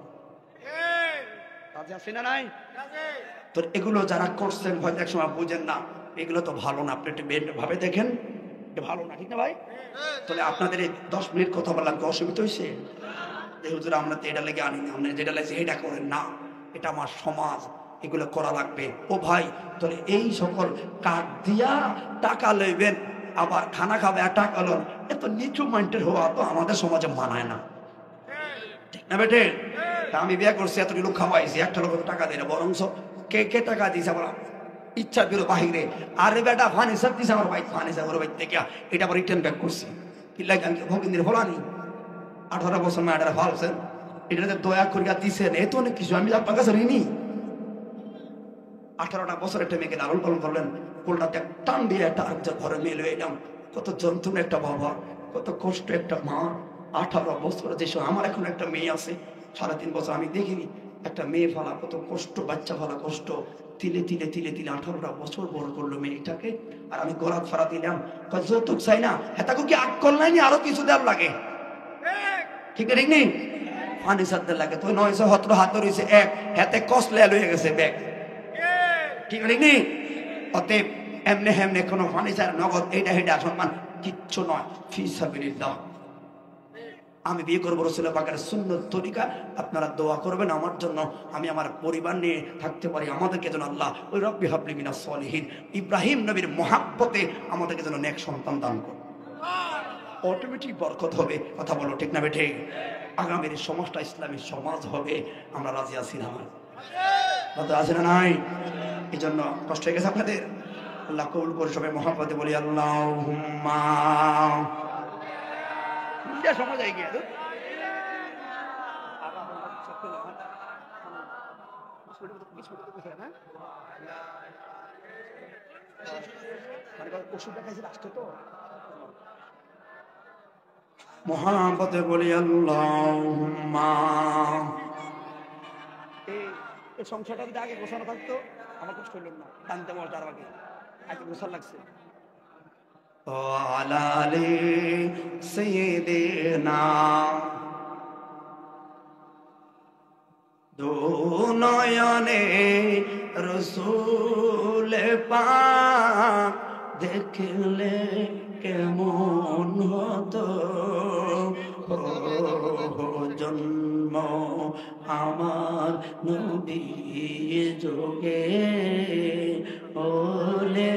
[SPEAKER 1] কাজে আসে না নাই? তো এগুলো যারা করছেন হয়তো এক সময় বুঝেন না, এগুলো তো ভালো না, আপনি একটু ভাবে দেখেন, এটা ভালো না, ঠিক না ভাই? তাহলে আপনাদের এই 10 মিনিট কথা বললাম কি অসুবিধা হয়েছে? হুজুর আমরা তো এটা লেগে আনি না, আমরা যেটা লাগছে এটা করেন না, এটা আমার সমাজ, এগুলো করা লাগবে। ও ভাই, তাহলে এই সকল কার্ড দিয়া টাকা লইবেন, আবার খানা খাবে আর টাকা লোন, এত নিচু মাইন্ডের হওয়া তো আমাদের সমাজে মানায় না, ঠিক না বেটে? তা আমি বিয়ে করছি, এত লোক খাওয়াইছি, একটা লোক টাকা দেয় না, বরং কে টাকা দিয়েছে আমার ইচ্ছা দিল বাহিরে, আরে বেটা ফার্নিচার দিছে আমার ভাই, ফার্নিচার ওর ভাই থেকে এটা আবার রিটার্ন ব্যাক করছি, কি লাগে ভগিন্দির ফলানি 18 বছর মেয়েটারা ভালছেন, এটাতে দয়া করিয়া দিচ্ছেন, এ তো অনেক কিছু, আমি আপনার কাছে ঋণী। 18টা বছর একটা মেয়েকে লালন পালন করলেন, কোলটাতে টান দিয়ে একটা আরেকজন ঘরে মেয়ে লয়ে এলাম, কত যন্ত্রণা একটা বাবা, কত কষ্ট একটা মা। 18 বছর যে আমার এখন একটা মেয়ে আছে 3.5 বছর, আমি দেখিনি একটা মেয়ে ফালা কত কষ্ট, বাচ্চা ফালা কষ্ট, তিলে তিলে তিলে তিলে 18টা বছর বড় করলো মেয়েটাকে, আর আমি গলাত ফাড়া দিলাম। যৌতুক চাই না, হেতাকে কি আক্কল নাই, আরো কিছু দেওয়ার লাগে, ঠিক ঠিক নেই, পানি সাথে লাগে তো 917 হাত রয়েছে এক হাতে কসলে লয়ে গেছে ব্যাগ, ঠিক ঠিক নেই। অতএব এমনি হেমনে কোনো ফার্নিচার নগদ এইটা হেটা সম্মান কিচ্ছু নয়, ফি সাবিলিল্লাহ। আমি বিয়ে করবো রাসূল পাকের সুন্নত তরিকা, আপনারা দোয়া করবেন আমার জন্য, আমি আমার পরিবার নিয়ে থাকতে পারি, আমাদেরকে যেন আল্লাহ ওই রব্বি হাবলি মিনাস সলিহিন ইব্রাহিম নবীর মহাব্বতে আমাদেরকে যেন নেক সন্তান দান করে, অটোমেটিক বরকত হবে। কথা বলো ঠিক না বেঠে? আগামীর সমাজটা ইসলামী সমাজ হবে। আমরা রাজি আছি না? আছে না নাই? এই জন্য কষ্ট হয়ে গেছে আপনাদের, আল্লাহ কবুল করে। সবাই মহাব্বতে বলি আল্লাহুম্মা। সময় যাই গিয়ে মহাব্বতে বলি আল্লাহুম্মা। এই সংসারটা যদি আগে গোছানো থাকতো আমার কষ্ট হইল না, টানতে মজার আগে আগে গোছানো লাগছে। আলালে সাইয়্যিদিনা দো নয়নে রাসূল পাক দেখলে কেমন হতো, জন্ম আমার নবী যোগে ওলে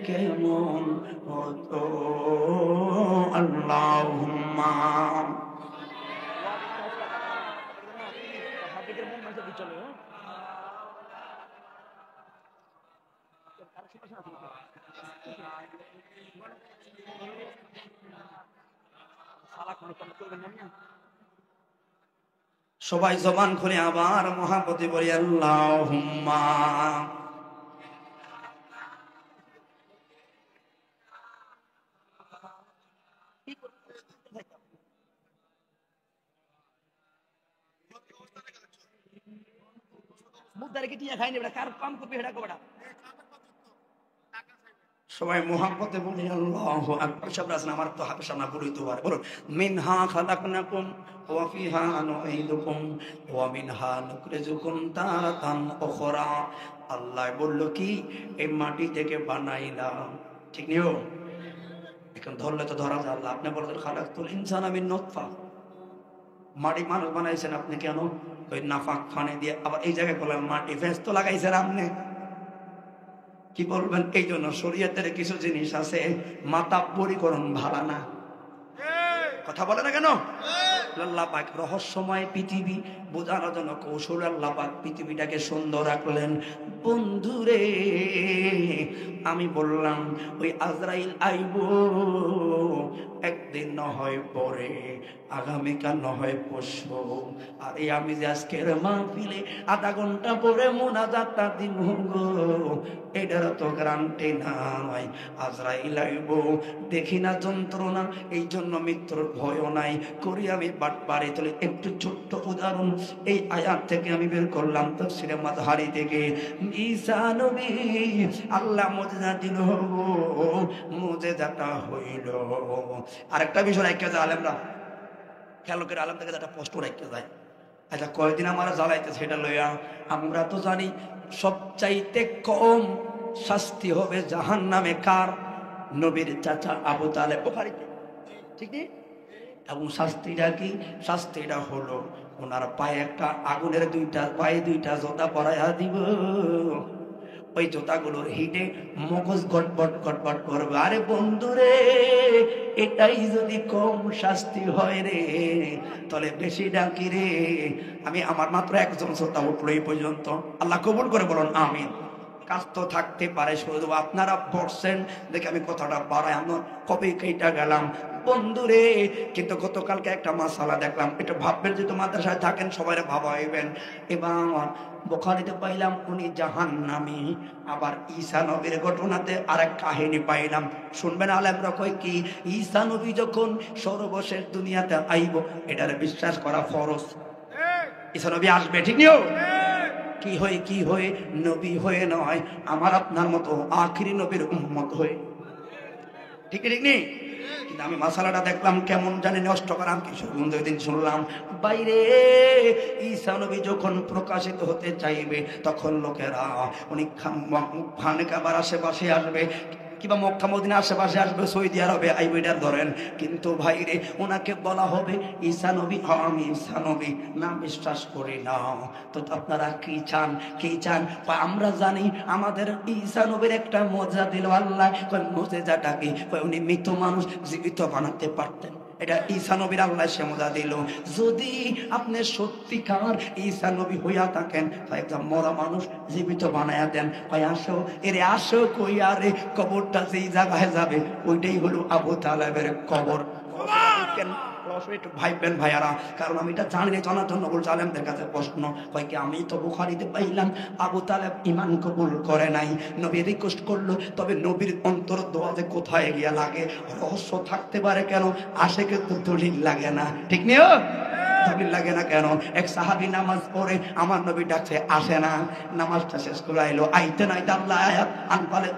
[SPEAKER 1] কেমন হতো। আল্লাহুম্মা। সবাই জবান খুলে আবার মহাব্বতে বলি আল্লাহুম্মা। সবাই মোহাম্মতে বলি আল্লাহু আকবার। সব রাসূল আমার তো হাতে সামনে বলি তো আর বলুন, মিনহা খালাকনাকুম ওয়া ফিহা নুঈদুকুম ওয়া মিনহা নুখরিজুকুম তারাতান উখরা। আল্লাহ বলল কি, এই মাটি থেকে বানাইলাম, ঠিক নিও এখন ধরলে তো ধরা যায়। আল্লাহ আপনি বলেন খালাকতুল ইনসানা মিন নুতফা, মাটি মানুষ বানাইছেন আপনি কেন? ওই নাফাক ফানে দিয়ে। আবার এই জায়গায় বললেন মাটি ফেস তো লাগাইছেন আপনি, কি বলবেন? এই জন্য শরীয়তের কিছু জিনিস আছে মাতাব্বরীকরণ ভালো না, কথা বলে না কেন? আল্লাহ পাক রহস্যময় পৃথিবী বোঝানোর জন্য কৌশল আল্লাহ পাক পৃথিবীটাকে সুন্দর রাখলেন। বন্ধুরে আমি বললাম ওই আজরাইল আইব একদিন না হয় পরে, আগামীকাল না হয় পরশু, আর এই আমি যে আজকের মাহফিলে আধা ঘন্টা পরে মোনাজাতটা দিব গো, এটার তো গ্যারান্টি নাই। আজরাইল আইব, দেখি না যন্ত্রণা, এই জন্য মৃত্যুর ভয়ও নাই। করি আমি বাটপাড়ি তুলে একটু ছোট্ট উদাহরণ এই আয়াত থেকে আমি বের করলাম তাফসীরে মাযহারি থেকে। ঈসা নবী আল্লাহ মুজিজা দিল, মুজিজাটা হইল। আরেকটা বিষয় রাখা যায় আলেমরা, খেয়াল করে আলেম থেকে একটা প্রশ্ন রাখতে যায়, আচ্ছা কয়দিন আমার জ্বালাইতে সেটা লইয়া আমরা তো জানি সবচাইতে কম শাস্তি হবে জাহান্নামে কার? নবীর চাচা আবু তালেব, বুখারীতে, ঠিক নেই? এবং শাস্তিটা কি? শাস্তিটা হলো ওনার পায়ে একটা আগুনের পায়ে দুইটা জোতা পরাইয়া দিব, ওই জোতাগুলোর হিটে মগজ গটবট গটবট করবে। আরে বন্ধুরে, এটাই যদি কম শাস্তি হয় রে, তাহলে বেশি ডাকি রে। আমি আমার মাত্র একজন শ্রোতা উঠলো এই পর্যন্ত, আল্লাহ কবুল করে বলুন আমিন। কাজ তো থাকতে পারে, শুধু আপনারা পড়ছেন দেখে আমি কথাটা বাড়াই, আমরা কবে কেটা গেলাম বন্ধুরে। কিন্তু গতকালকে একটা মাসালা দেখলাম, এটা ভাববেন যেহেতু মাদ্রাসায় থাকেন সবাই ভাবাইবেন। এবার বুখারীতে পাইলাম উনি জাহান্নামী। আবার ঈসা নবীর ঘটনাতে আরেক কাহিনী পাইলাম, শুনবেন আলেমরা কয় কি, ঈসা নবী যখন সর্বশেষ দুনিয়াতে আইব এটার বিশ্বাস করা ফরজ। ঈসা নবী আসবে, ঠিক নিও। কি হয়ে নবী হয়ে নয়, আমার আপনার মতো আখিরি নবীর উম্মত হয়ে, ঠিক নেই? কিন্তু আমি মশালাটা দেখলাম কেমন জানি নষ্ট করাম কিছু বন্ধু দিন শুনলাম বাইরে ঈসা নবী যখন প্রকাশিত হতে চাইবে তখন লোকেরা উনি খানে কাবার আশেপাশে আসবে কিংবা মক্কা মদিনা আশেপাশে আসবে, সৌদি আরবে আইবেডার ধরেন, কিন্তু ভাইরে ওনাকে বলা হবে ঈসা নবী, আমি ঈসা নবী না, বিশ্বাস করি না। তো আপনারা কি চান? আমরা জানি আমাদের ঈসা নবীর একটা মজা দিল আল্লাহ। মজেজাটা কি? উনি মৃত মানুষ জীবিত বানাতে পারতেন, এটা ঈসা নবীর আল্লাহ সে মজা দিল। যদি আপনি সত্যিকার ঈসা নবী হইয়া থাকেন তাই একদম মরা মানুষ জীবিত বানায়া দেন, কয় আসো এরে আসো, কই আরে কবরটা যেই জায়গায় যাবে ওইটাই হলো আবু তালেবের কবর। একটু ভাইবেন ভাইয়ারা, কারণ আমি এটা জানি না, জানার জন্য বলছি আলেমদের কাছে প্রশ্ন হয় কি, আমি তো বুখারীতে পাইলাম আবু তালেব ঈমান কবুল করে নাই, নবী রিকোয়েস্ট করলো, তবে নবীর অন্তর দোয়াতে কোথায় গিয়া লাগে? রহস্য থাকতে পারে কেন? আশেকে তো দলিল লাগে না, ঠিক নিও? দলিল লাগে না কেন? এক সাহাবী নামাজ পড়ে আমার নবী ডাকছে, আসে না, নামাজটা শেষ করে আইলো, আইতে নাই আল্লাহ আয়াত আনফালে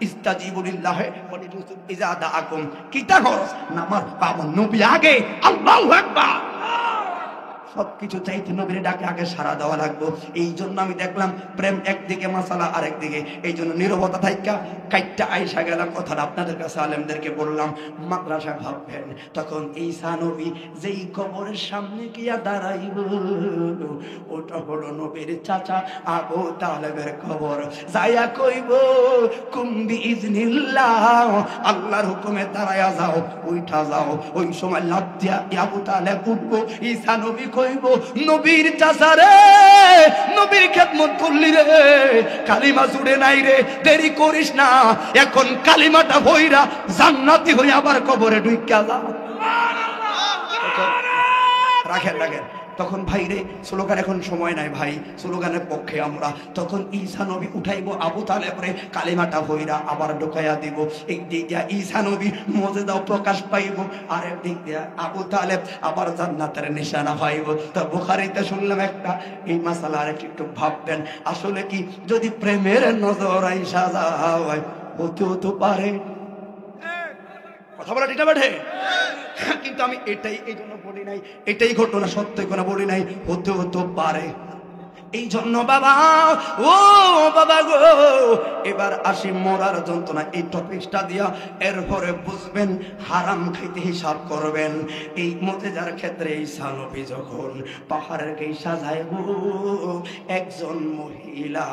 [SPEAKER 1] ইস্তাজিবু লিল্লাহি ওয়া লিরাসূল ইযা দাআকুম, কিতা করস? নামাজ পাবো নবী আগে, আল্লাহু আকবার। সবকিছু চাইতে নবীর ডাকে আগে সাড়া দেওয়া লাগবে। এই জন্য আমি দেখলাম প্রেম একদিকে মাসালা আরেকদিকে, এই জন্য নীরবতা থাইকা কাইটটা আইসা গেলাম। কথাটা আপনাদের কাছে আলেমদেরকে বললাম, মাদ্রাসা ভাববেন তখন ঈসা নবী যেই কবরের সামনে গিয়া দাঁড়াইব ওটা হলো নবীর চাচা আবু তালেবের কবর। যাইয়া কইব কুম্বি ইজনিল্লাহ, আল্লাহর হুকুমে দাঁড়ায়া যাও, উঠা যাও। ওই সময় লাফ দিয়া আবু তালেব উঠবো, ঈসা নবী কইব নবীর চাচা রে, নবীর খেদমত করলি রে, কালিমা জুড়ে নাই রে, দেরি করিস না, এখন কালিমাটা হইরা জান্নাতি হই আবার কবরে ঢুইকা যা। রাখেন তখন ভাই রে স্লোগান, এখন সময় নাই ভাই, স্লোগানের পক্ষে আমরা। তখন ঈসা নবী উঠাইব আবু তালেব রে, কালিমাটা হইরা আবার ঢুকাইয়া দিব। এক দিক দিয়া ঈসা নবী মজেদাও প্রকাশ পাইব, আর একদিক দিয়া আবু তালেব আবার জান্নাতের নিশানা পাইব। তো বুখারীতে শুনলাম একটা, এই মাসালা একটু ভাববেন, আসলে কি যদি প্রেমের নজর আইসা যায় হতে পারে, কথা বলা ঠিক না বেঠে? কিন্তু আমি এটাই এই জন্য বলি নাই, এটাই ঘটনা সত্য কোনো বলি নাই, হতে পারে। এই জন্য বাবা, ও বাবা গো, এবার আসি মরার যন্ত্রণা এই টপিকটা দিয়া, এরপরে বুঝবেন হারাম খাইতে হিসাব করবেন। এই মুজিজার ক্ষেত্রে ঈসা নবী যখন পাহাড়ের কে সাজাইব, একজন মহিলা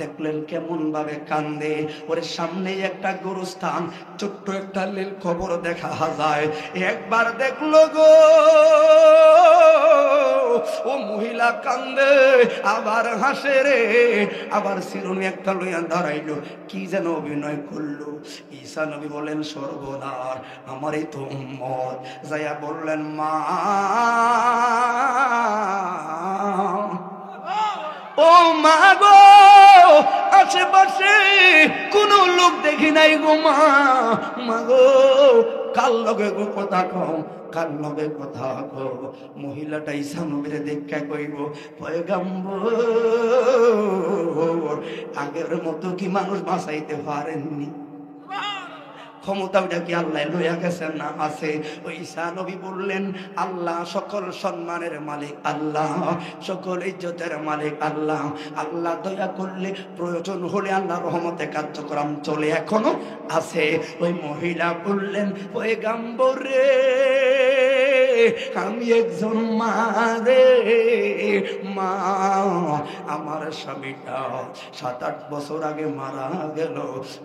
[SPEAKER 1] দেখলেন কেমন ভাবে কান্দে, ওর সামনে একটা গোরস্থান, ছোট্ট একটা লীল খবর দেখা যায়। একবার দেখলো গো ও মহিলা কান্দে, আবার হাসে রে, আবার শিরোনি একটা লইয়া দাঁড়াইলো, কি যেন অভিনয় করলো। ঈসা নবী বলেন সর্বদার আমারই তো উম্মত, যাইয়া বললেন মা, ও মা গো, আশেপাশে কোন লোক দেখি নাই গো মা, মা গো কার লগে গো কথা কও, কার লগে কথা কও। মহিলাটা ঈসা নবীর দেখা কইব, পয়গম্বর আগের মতো কি মানুষ বাঁচাইতে পারেননি? ক্ষমতাটা কি আল্লাহ লইয়া গেছেন না? আছে। ওই ঈসা নবী বললেন আল্লাহ সকল সম্মানের মালিক আল্লাহ, সকল ইজ্জতের মালিক আল্লাহ, আল্লাহ দয়া করলে প্রয়োজন হলে আল্লাহ রহমতে কার্যক্রম চলে এখনো আছে। ওই মহিলা বললেন পয়গম্বর রে, আমি একজন মা রে, মা আমার স্বামীটা 7-8 বছর আগে মারা গেল,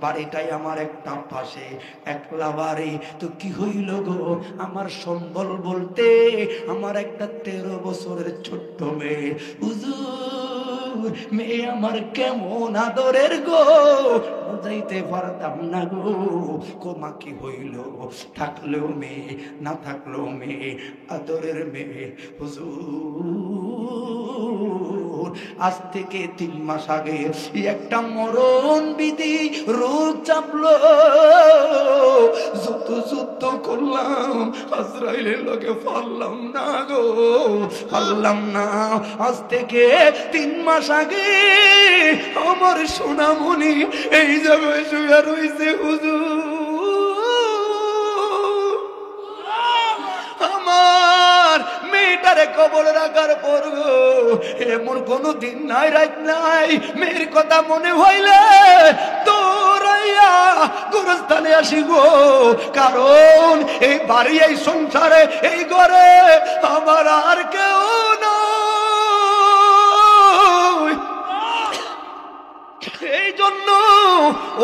[SPEAKER 1] বাড়িটাই আমার একটা পাশে, একলা বাড়ি। তো কি হইল গো, আমার সম্বল বলতে আমার একটা 13 বছরের ছোট্ট মেয়ে। হুজুর মেয়ে আমার কেমন আদরের গো, বুঝাইতে পারতাম না গো। কোমা কি হইল, থাকলেও মেয়ে না থাকলেও মেয়ে, আদরের মেয়ে। হুজুর আজ থেকে 3 মাস আগে একটা মরণ বিধি রোগ চাপলো, যত যুদ্ধ করলাম আজরাইলের লগে পারলাম না গো, পারলাম না। আজ থেকে 3 মাস আগে আমার সোনামণি এই জায়গায় শুয়ে রয়েছে হুজুর। আমার মেয়েটারে কবর রাখার পর এমন কোনো দিন নাই রাত নাই মেয়ের কথা মনে হইলে তোরাইয়া গোরস্থানে আসি গো, কারণ এই বাড়ি এই সংসারে এই ঘরে আমার আর কেউ নয়। এই জন্য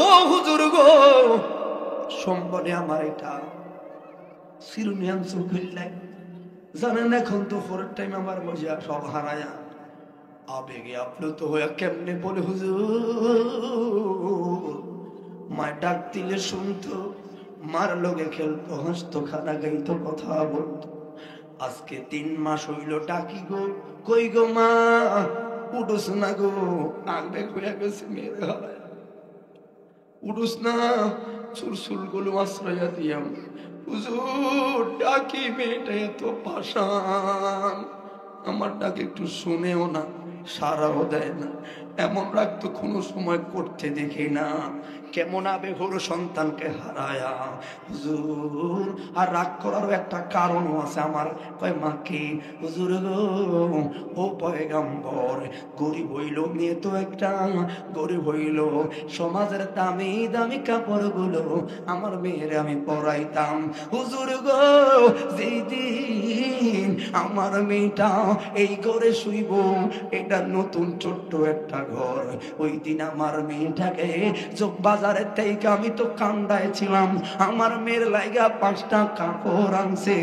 [SPEAKER 1] ও হুজুর গো, সম্বনে আমার এটা শিরুনিয়ান সুফিল্লাই জানেন। এখন তো ফোরের টাইম আমার মজা সব হারায়া আবেগে আপ্লুত হয়ে কেমনে বলে হুজুর, মায় ডাক দিলে শুনতো, মার লগে খেলতো, হাসতো, খানা গাইতো, কথা বলতো। আজকে 3 মাস হইল ডাকি গো, কই গো মা উঠুস না গো, আবেগ হয়ে গেছে মেয়ের হারায়, উঠুস না, চুল গুলো আশ্রয়া দিয়াম হুজুর ডাকি, মেয়েটা এত পাষাণ, আমার ডাক একটু শুনেও না, সারাও দেয় না, এমন রাগ তো কোনো সময় করতে দেখি না। কেমন আবেগ হলো সন্তানকে হারায়া হুজুর। আর রাগ করারও একটা কারণও আছে আমার, কয় মা কি হুজুর গো, ও পয়গম্বর, গরিব হইল মেয়ে তো একটা, গরিব হইল সমাজের দামি দামি কাপড়গুলো আমার মেয়ের আমি পরাইতাম হুজুর গো। যেদিন আমার মেয়েটা এই ঘরে শুইব, এটা নতুন ছোট্ট একটা ঘর, ওই দিন আমার মেয়েটাকে চোখ বাজারের থেকে আমি তো কান্দায় ছিলাম, আমার মেয়ের লাইগা 5টা কাপড় আনছে,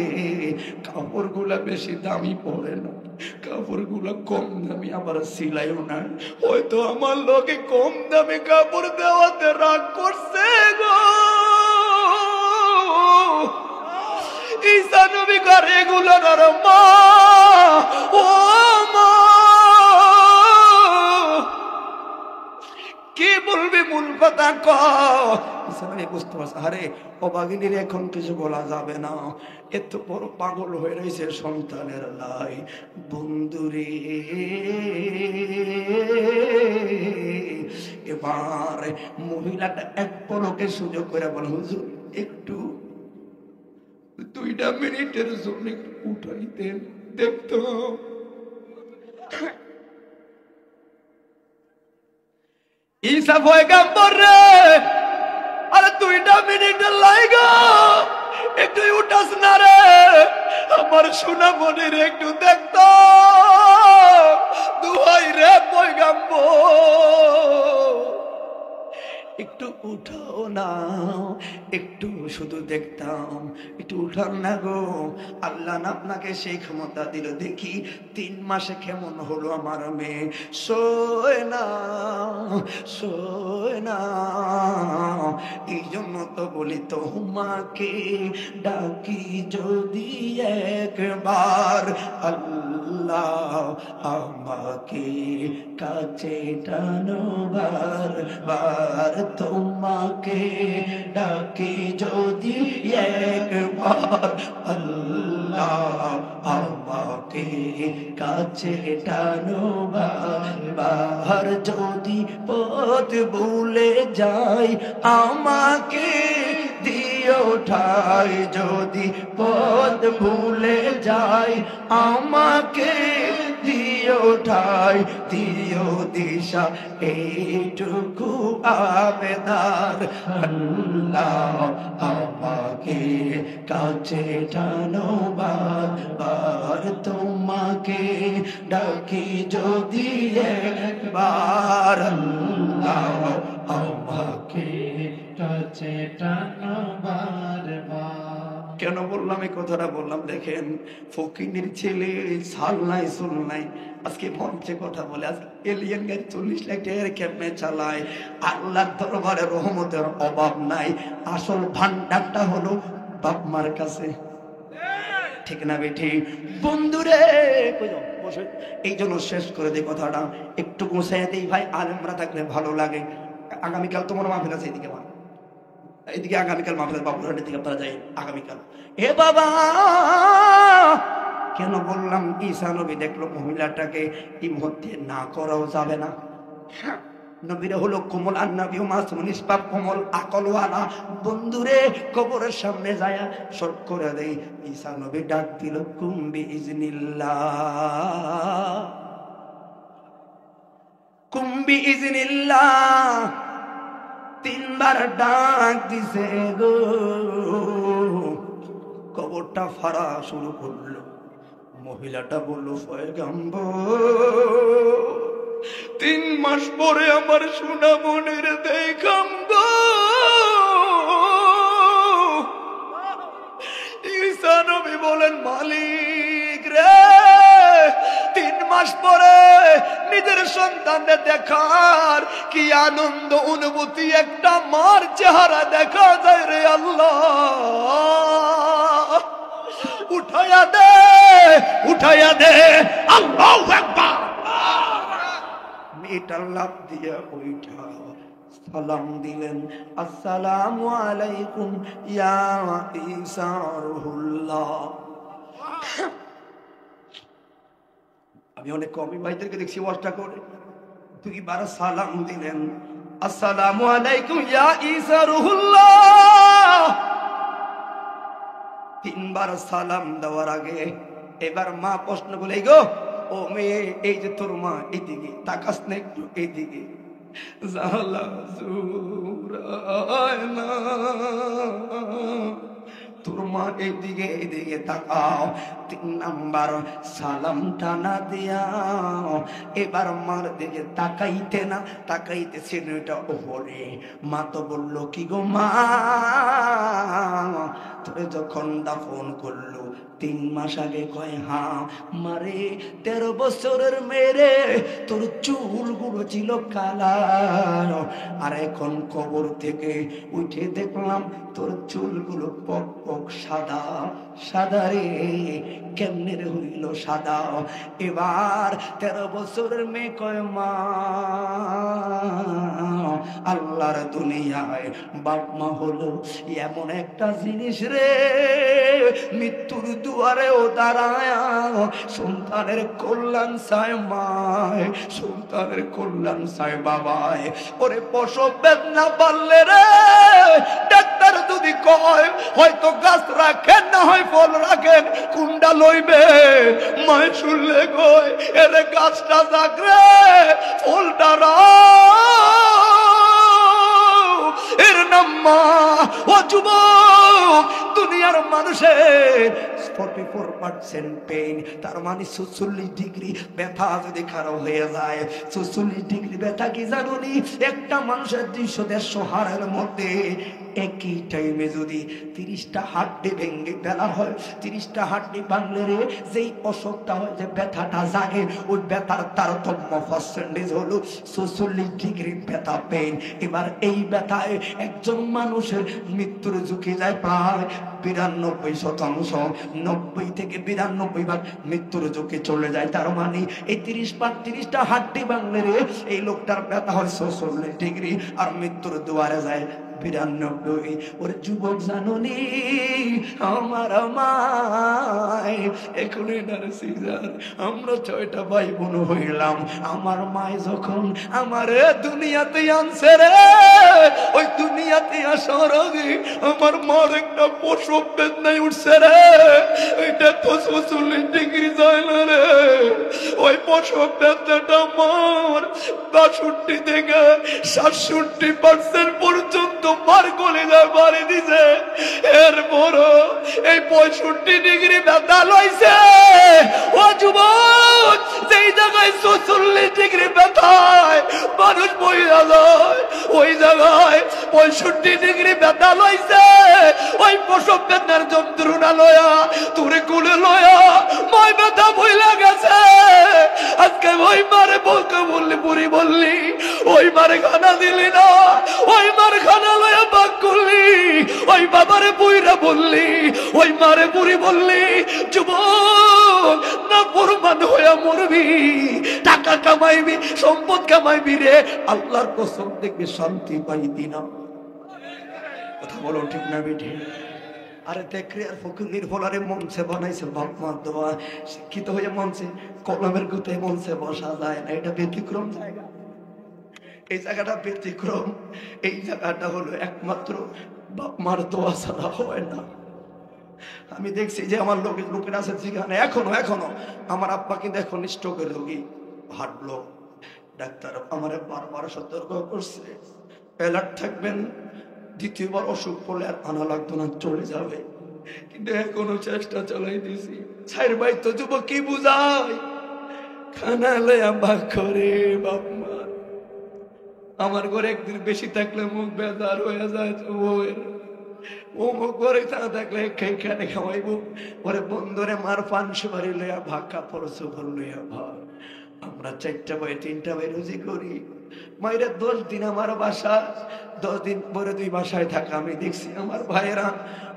[SPEAKER 1] কাপড় গুলা বেশি দামি পড়ে না, কাপড় গুলা কম দামি, আবার সিলাইও না, হয়তো আমার লোকে কম দামি কাপড় দেওয়াতে রাগ করছে গো। ঈসা নবী ঘরে এগুলো মা, ও মা কি বলবি মূল কথা কই বুঝতে পারছে। আরে অবাগিনীর এখন কিছু বলা যাবে না, এত বড় পাগল হয়ে রয়েছে সন্তানের লাই। বন্ধুরে এবার মহিলাটা এক পলকে সুযোগ করে বলে হুজুর একটু 2 মিনিটের জন্য একটু উঠাইতেন, দেখতো ঈসা পয়গম্বর রে, আরে 2 মিনিট লাগা, একটু উঠাস না রে, আমার সোনা মনির একটু দেখতো, দুহাই রে পয়গম্বর একটু উঠাও না, একটু শুধু দেখতাম, একটু উঠান না গো। আল্লাহ না আপনাকে সেই ক্ষমতা দিল। দেখি 3 মাসে কেমন হলো আমার মেয়ে, শোয় না শোয় না। এই জন্য তো বলি তোমাকে ডাকি যদি একবার, আল্লাহ আমাকে কাছে টানো বার বার, তোমাকে ডাকি যদি একবার, আল্লাহ আমাকে কাছে টানো বার বার। যদি পথ ভুলে যাই আমাকে দিও ঠাই, যদি পথ ভুলে যাই আমাকে দিও ঠাই, দিও দিশা এইটুকু আবেদন, আল্লাহ আমাকে কাছে টানো বার বার, তোমাকে ডাকি যদি একবার, আল্লাহ আমাকে
[SPEAKER 2] কাছে টানো বার বার।
[SPEAKER 1] কেন বললাম এই কথাটা বললাম, দেখেন ফকিনের ছেলে ছাল নাই চুল নাই, আজকে মঞ্চে কথা বলে, আজকে এলিয়েন গাড়ি 40 লাখ টাকার কেমনে চালায়। আল্লাহর দরবারে রহমতের অভাব নাই, আসল ভান্ডারটা হলো বাপ মার কাছে। ঠিক না বেঠি বন্ধুরে? বসে এই জন্য শেষ করে দিই কথাটা, একটু গুছাই দিই ভাই, আলেমরা থাকলে ভালো লাগে। আগামীকাল তোমার মাহফিল আছে, এদিকে মা, এদিকে আগামীকাল মাহফিল বাবুরহাটের দিকে আপনারা যাই আগামীকাল। এ বাবা, কেন বললাম ঈসা নবী দেখলো মহিলাটাকে, এই মুহূর্তে না করাও যাবে না। নবীরা হলো কোমল, আর নবী মাসুম নিষ্পাপ, কোমল আকলওয়ালা। বন্ধুরে কবরের সামনে যায় শর্ট করে দেই, ঈসা নবী ডাক দিল কুম্বি ইজনিল্লাহ, কুম্বি ইজনিল্লাহ। তিনবার ডাক দিছে গো, কবরটা ফাড়া শুরু করলো। মহিলাটা বলল পয়গম্বর, 3 মাস পরে আমার সোনা মনের দেখাম গো। ঈসা নবী বলেন মালিক রে, 3 মাস পরে নিজের সন্তানদের দেখার কি আনন্দ অনুভূতি, একটা মার চেহারা দেখা যায় রে আল্লাহ। উঠাইয়া দে, উঠাইয়া দে, আল্লাহু আকবার। মেয়েটা লাফ দিয়া ওইটা সালাম দিলেন, আসসালামু আলাইকুম ইয়া ঈসা রুহুল্লাহ। আমি অনেক কবি ভাইদেরকে দেখছি ওয়াজটা করে, 2 বার সালাম দিলেন, আসসালামু আলাইকুম ইয়া ঈসা রুহুল্লাহ। 3 বার সালাম দেওয়ার আগে এবার মা প্রশ্ন বলে, গো ও মেয়ে, এই যে তোর মা, এইদিকে তাকাস না একটু, এইদিকে জালা জুরায়না, তোর মা এইদিকে, এইদিকে তাকাও। 3 নাম্বার সালাম টানা দিয়া এবার মার দিকে তাকাইতে না তাকাইতেছে এটা ওপরে। মা তো বলল কি গো মা, তোরে যখন দাফন করলো 3 মাস আগে, কয় হ্যাঁ মারে, 13 বছরের মেরে তোর চুলগুলো ছিল কালা, আর এখন কবর থেকে উঠে দেখলাম তোর চুলগুলো পক পক সাদা সাদা রে। কেমনে রে হইল সাদা? এবার 13 বছরের মেয়ে কয় মা, আল্লাহর দুনিয়ায় বাপ মা হলো এমন একটা জিনিস রে, মৃত্যুর দুয়ারেও দাঁড়ায় সন্তানের কল্যাণ চায় মায়, সন্তানের কল্যাণ চায় বাবায়। ওরে প্রসব বেদনা পারলে রে, ডাক্তার যদি কয় হয়তো গাছ রাখেন না হয় ফল রাখেন, কুন্ডা লইবে মায় শুনলে কয় এরে গাছটা জাগরে ফলটা এর নাম মা। ও যুবক, দুনিয়ার মানুষের 44% পেইন, তার মানে 46 ডিগ্রি ব্যথা যদি কারো হয়ে যায়, 46 ডিগ্রি ব্যথা কি জানুনি? একটা মানুষের 200-150 হাড়ের মধ্যে একই টাইমে যদি 30টা হাড্ডি ভেঙে ফেলা হয়, 30টা হাড্ডি ভাঙলে রে যেই অসুখটা হয়, যে ব্যথাটা জাগে, ওই ব্যথার তারতম্য পার্সেন্টেজ হলো 46 ডিগ্রি ব্যথা পেইন। এবার এই ব্যথায় একজন মানুষের মৃত্যুর ঝুঁকি যায় প্রায় 92%, 90 থেকে 92 ভাগ মৃত্যুর ঝুঁকি চলে যায়। তার মানে এই 30টা হাড্ডি ভাঙলে রে এই লোকটার ব্যথা হয় 46 ডিগ্রি, আর মৃত্যুর দুয়ারে যায় 92। ওর যুবক জানুনি, আমার মায় এখন আমরা 6টা ভাই বোন হইলাম। আমার মায় যখন আমার দুনিয়াতে আনছে রে, ওই দুনিয়াতে আসার আগে আমার মার একটা প্রসব বেদনায় উঠছে রে, ওইটা তো 46 ডিগ্রি যায় না রে। ওই প্রসব বেদনাটা মার 62 থেকে 67% পর্যন্ত মার গলে যায় বাড়ি দিছে। এরপর এই 65 ডিগ্রি ব্যথা লইছে। ও যুবক, যেই জায়গায় 46 ডিগ্রি ব্যথায় মানুষ বইয়া যায়। ওই জায়গায় 65 ডিগ্রি ব্যথা লইছে, ওই প্রসব বেদনার যন্ত্রণা লয়া তোরে কোলে লয়া মই ব্যথা বইলা গেছে। আজকে ওই মারে বলকে বললি বুড়ি বললি, ওই মারে খানা দিলি না, ওই মার খানা লয়া বাক করলি, ওই বাবারে বুইরা বললি, ওই মারে বুড়ি বললি। যুবক না প্রমাণ হইয়া মরবি, টাকা কামাইবি, সম্পদ কামাইবি রে, আল্লাহর কসম দেখবি শান্তি পাইবি না। কথা বলো ঠিক না বেঠে? আরে দেখরে আর ফকির নির্ভলারে মঞ্চে বানাইছে বাপ মা দোয়া, শিক্ষিত হয়ে মঞ্চে কলমের গুতে মঞ্চে বসা যায় না, এটা ব্যতিক্রম জায়গা। এই জায়গাটা ব্যতিক্রম, এই জায়গাটা হলো একমাত্র বাপ মার দোয়া ছাড়া হয় না। আমি দেখছি যে আমার লোকের আছে যেখানে এখনো আমার আব্বাকে দেখো স্ট্রোকের রোগী, হার্ট ব্লক, ডাক্তার আমার বারবার সতর্ক করছে অ্যালার্ট থাকবেন, দ্বিতীয়বার অসুখ পড়লে আর আনা লাগতো না, চলে যাবে। কিন্তু এখনো চেষ্টা চালাই দিছি। ছাইর ভাই তো যুবক কি বুঝাই, খানা লয়া বাক করে বাপ মার। আমার ঘরে একদিন বেশি থাকলে মুখ বেজার হয়ে যায়, ও মুখ ঘরে না থাকলে খেয়ে খাওয়াইব। ওরে বন্ধুরে মার পান সুপারি লইয়া ভাগ, কাপড় চোপড় লইয়া ভাগ। আমরা 4টা ভাই 3টা ভাই রুজি করি। মায়েরা 10 দিন আমার বাসা, 10 দিন পরে 2 বাসায় থাকা। আমি দেখছি আমার ভাইয়েরা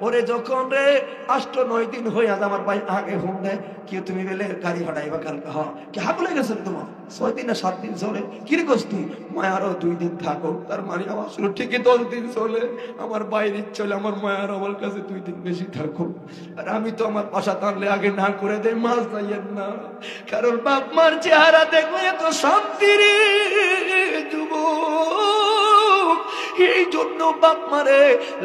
[SPEAKER 1] ওরে যখন রে 8-9 দিন হয়ে আজ আমার ভাই আগে ফোন দেয়, কি তুমি বেলে গাড়ি ভাড়াইবা কালকে? হ্যাঁ, কি হাবলে গেছে তোমার 6 দিন না 7 দিন চলে, কিরে কস তুই? মায় আরো 2 দিন থাকো। তার মানে আমার শুরু ঠিকই 10 দিন চলে, আমার বাইরে চলে, আমার মায়ের আমার কাছে 2 দিন বেশি থাকো। আর আমি তো আমার বাসা টানলে আগে না করে দেয়, মাছ যাইয়েন না, কারণ বাপ মার চেহারা দেখলে এত শান্তি রে যুবক। এই জন্য বাপ মারে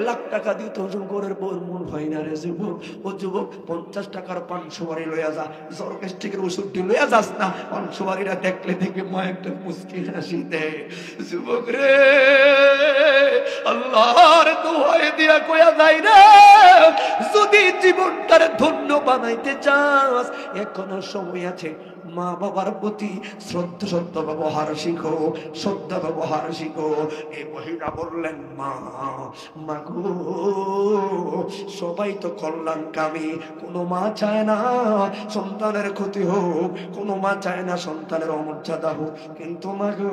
[SPEAKER 1] লাখ টাকা দিত ঘরের বউর মন হয় না রে যুবক। ও যুবক 50 টাকার পান সুপারি লইয়া যা, জরকেস্টিকের ওষুধটি লইয়া যাস না, পান সুপারিটা দেখলে দেখে মা একটা মুস্কি হাসি দেয়। যুবক রে আল্লাহর দোহাই দিয়া কইয়া যাই রে, যদি জীবনটারে ধন্য বানাইতে চাস এখনো সময় আছে। মা বাবার প্রতি শ্রদ্ধা ব্যবহার শিখো, শ্রদ্ধা ব্যবহার শিখো। এই মহিলা বললেন মা গো, সবাই তো কল্যাণকামী, কোনো মা চায় না সন্তানের ক্ষতি হোক, কোনো মা চায় না সন্তানের অমর্যাদা হোক, কিন্তু মা গো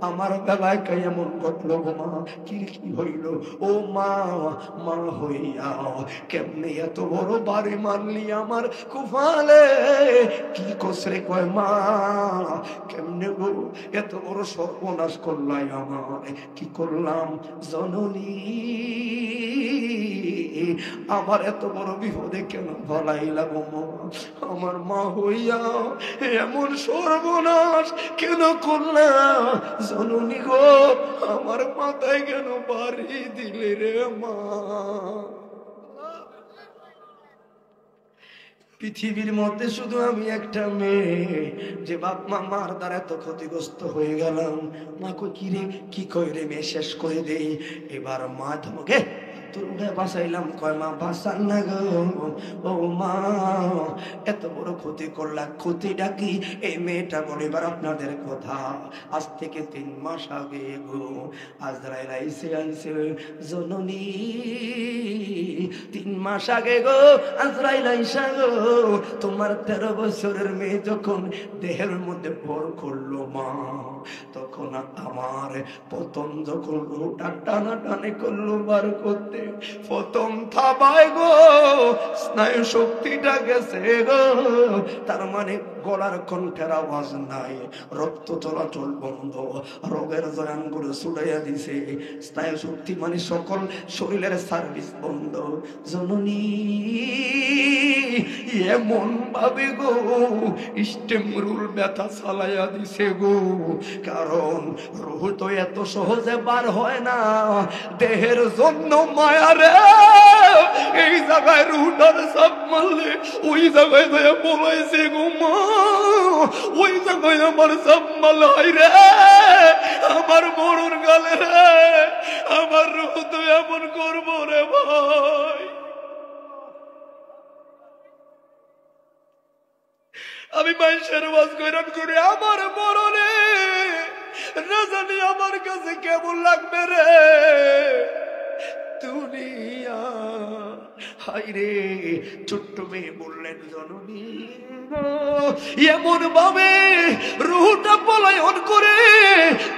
[SPEAKER 1] আমার বেলায় কে এমন ঘটলো গো মা? কি হইল ও মা? মা হইয়া কেমনে এত বড় বাড়ি মারলি আমার কুফালে? কি কসরে কয় মা, কেমনে গো এত বড় সর্বনাশ করলাই আমার? কি করলাম জননী, আমার এত বড় বিপদে কেন ফলাইলা গো মা? আমার মা হইয়া এমন সর্বনাশ কেন করলাম জননী গো? আমার মাথায় কেন বাড়ি দিলে রে মা? পৃথিবীর মধ্যে শুধু আমি একটা মেয়ে, যে বাপ মা মার দ্বারা এত ক্ষতিগ্রস্ত হয়ে গেলাম। মা কই কি রে, কি কই রে মেয়ে শেষ করে দেই। এবার মা ধমকে তোরে বাঁচাইলাম, কয় মা বাঁচান না গো, ও মা এত বড় ক্ষতি করলা, ক্ষতিটা কি? এই মেয়েটা বলে এবার আপনাদের কথা। আজ থেকে 3 মাস আগে গো আজরাইল আইছে জননী, 3 মাস আগে গো আজরাইল আইসা গো তোমার 13 বছরের মেয়ে যখন দেহের মধ্যে ভর করলো মা, তখন আমার প্রথম যখন রোটা টানাটানি করলো বার করতে, প্রথম থাবায় গো স্নায়ু শক্তিটা গেছে গো। তার মানে গলার কণ্ঠের আওয়াজ নাই, রক্ত চলাচল বন্ধ, রোগের জয়ানগুলো ছুড়াইয়া দিছে, স্নায়ু শক্তি মানে সকল শরীরের সার্ভিস বন্ধ। জননী এমন ভাবে গো স্টেমরুল ব্যথা চালাইয়া দিছে গো, কারণ রুহ তো এত সহজে বার হয় না দেহের জন্য। মায়া রে এই জায়গায় রুহটার সাপ মারলে ওই জায়গায় বলাইছে গো মা, ওই জায়গায় আমার সাপ মালাই রে আমার বড়ুর গালে রে, আমার রুহ তো এমন করবো রে ভাই। আমি মানুষের বাস কৈরান করে আমার মরণে না জানি আমার কাছে কেমন লাগবে রে দুনিয়া। হায়রে ছোট্ট মেয়ে বললেন, জননী এমন ভাবে রুহটা পলায়ন করে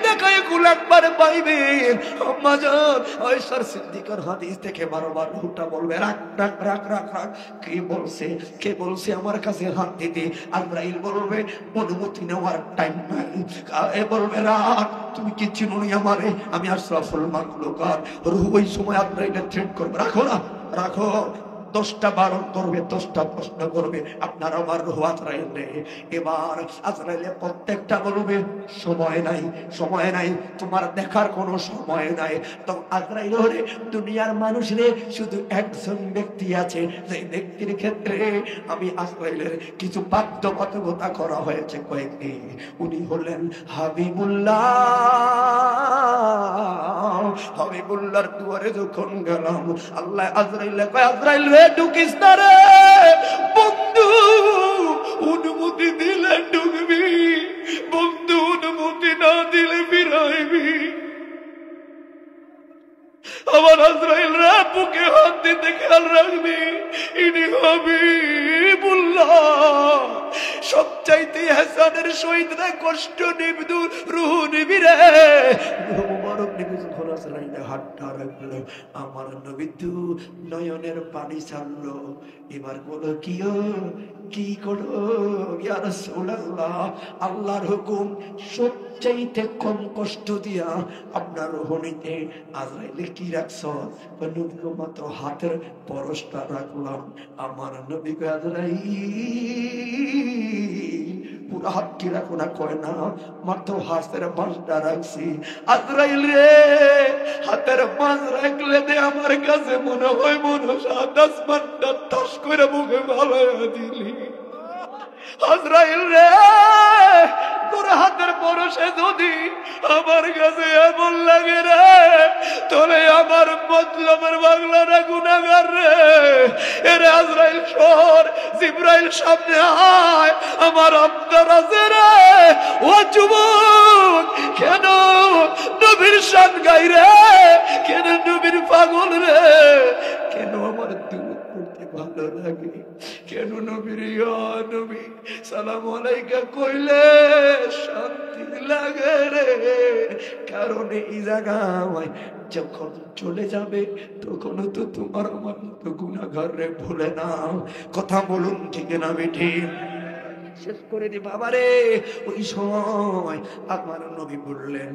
[SPEAKER 1] দেখায় কুল একবার পাইবেন। আম্মা জান আয়েশার সিদ্দিকার হাদিস থেকে বারবার রুহটা বলবে রাখ রাখ রাখ রাখ রাখ। কে বলছে আমার কাছে হাত দিতে? আজরাইল বলবে অনুমতি নেওয়ার টাইম নাই। এ বলবে রাখ, তুমি কি চিনুনি আমারে, আমি আশরাফুল মাখলুকাত। রুহ ওই সময় আজরাইলের ট্রেন করবে, রাখো না রাখো। 10টা বারণ করবে, 10টা প্রশ্ন করবে, আপনার আমার রুহ আজরাইলে। এবার আজরাইলে প্রত্যেকটা বলবে সময় নাই, সময় নাই, তোমার দেখার কোনো সময় নাই। তো আজরাইল রে দুনিয়ার মানুষ রে শুধু একজন ব্যক্তি আছে, সেই ব্যক্তির ক্ষেত্রে আমি আজরাইলের কিছু বাধ্যবাধকতা করা হয়েছে কয়েকটি। উনি হলেন হাবিবুল্লাহ। হাবিবুল্লাহর দুয়ারে যখন গেলাম, আল্লাহ আজরাইলে কয়, আজরাইল রে ঢুকিস না রে বন্ধু, অনুমতি দিলে ঢুকবি, বন্ধু অনুমতি না দিলে ফিরাইবি। আমার আজরাইল রে বুকে হাত দিতে খেয়াল রাখবি, ইনি হাবিবুল্লাহ। সবচাইতে হাসানের সহিত কষ্ট নিবদু রুহ নিবি রে, রুহ মুবারক নিবি। যখন আজরাইলে হাতটা রাখলো, আমার নবী দু নয়নের পানি ছাড়লো। এবার বলো কি করো ইয়া রাসূলুল্লাহ? আল্লাহর হুকুম, সবচাইতে কম কষ্ট দিয়া আপনার রুহ নিতে আজরাইলে কি রাখছ? মাত্র হাতের পরশটা রাখলাম। আমার নবী কয়, আজরাইল পুরা হাত কি রাখো না? কয় না, মাত্র হাতের বাঁশটা রাখছি। আজরাইল রে হাতের বাঁশ রাখলে দে আমার কাছে মনে হয় মনে সাত আসমানটা তাস করে মুখে ভালো দিলি। আজরাইল রে তোর হাতের পরশে যদি আমার কাছে এমন লাগে রে, তোরে আমার মতলবের বাংলারা গুনাহগার রে। এরে আজরাইল সর, জিবরাইল সামনে আয়, আমার আব্দার আছে রে। ও যুবক, কেন নবীর শান গাই রে, কেন নবীর পাগল রে, কেন আমার দুরূদ পড়তে ভালো লাগে, কেন নবীর ইয়া নবী সালাম আলাইকা কইলে শান্তি লাগে রে। কারণ এই জায়গায় যখন চলে যাবে তখন তো তোমার আমার মতো গুনাহগার রে ভুলে না। কথা বলুন ঠিক না বেঠি? শেষ করে দি বাবারে। ওই সময় আমার নবী বললেন,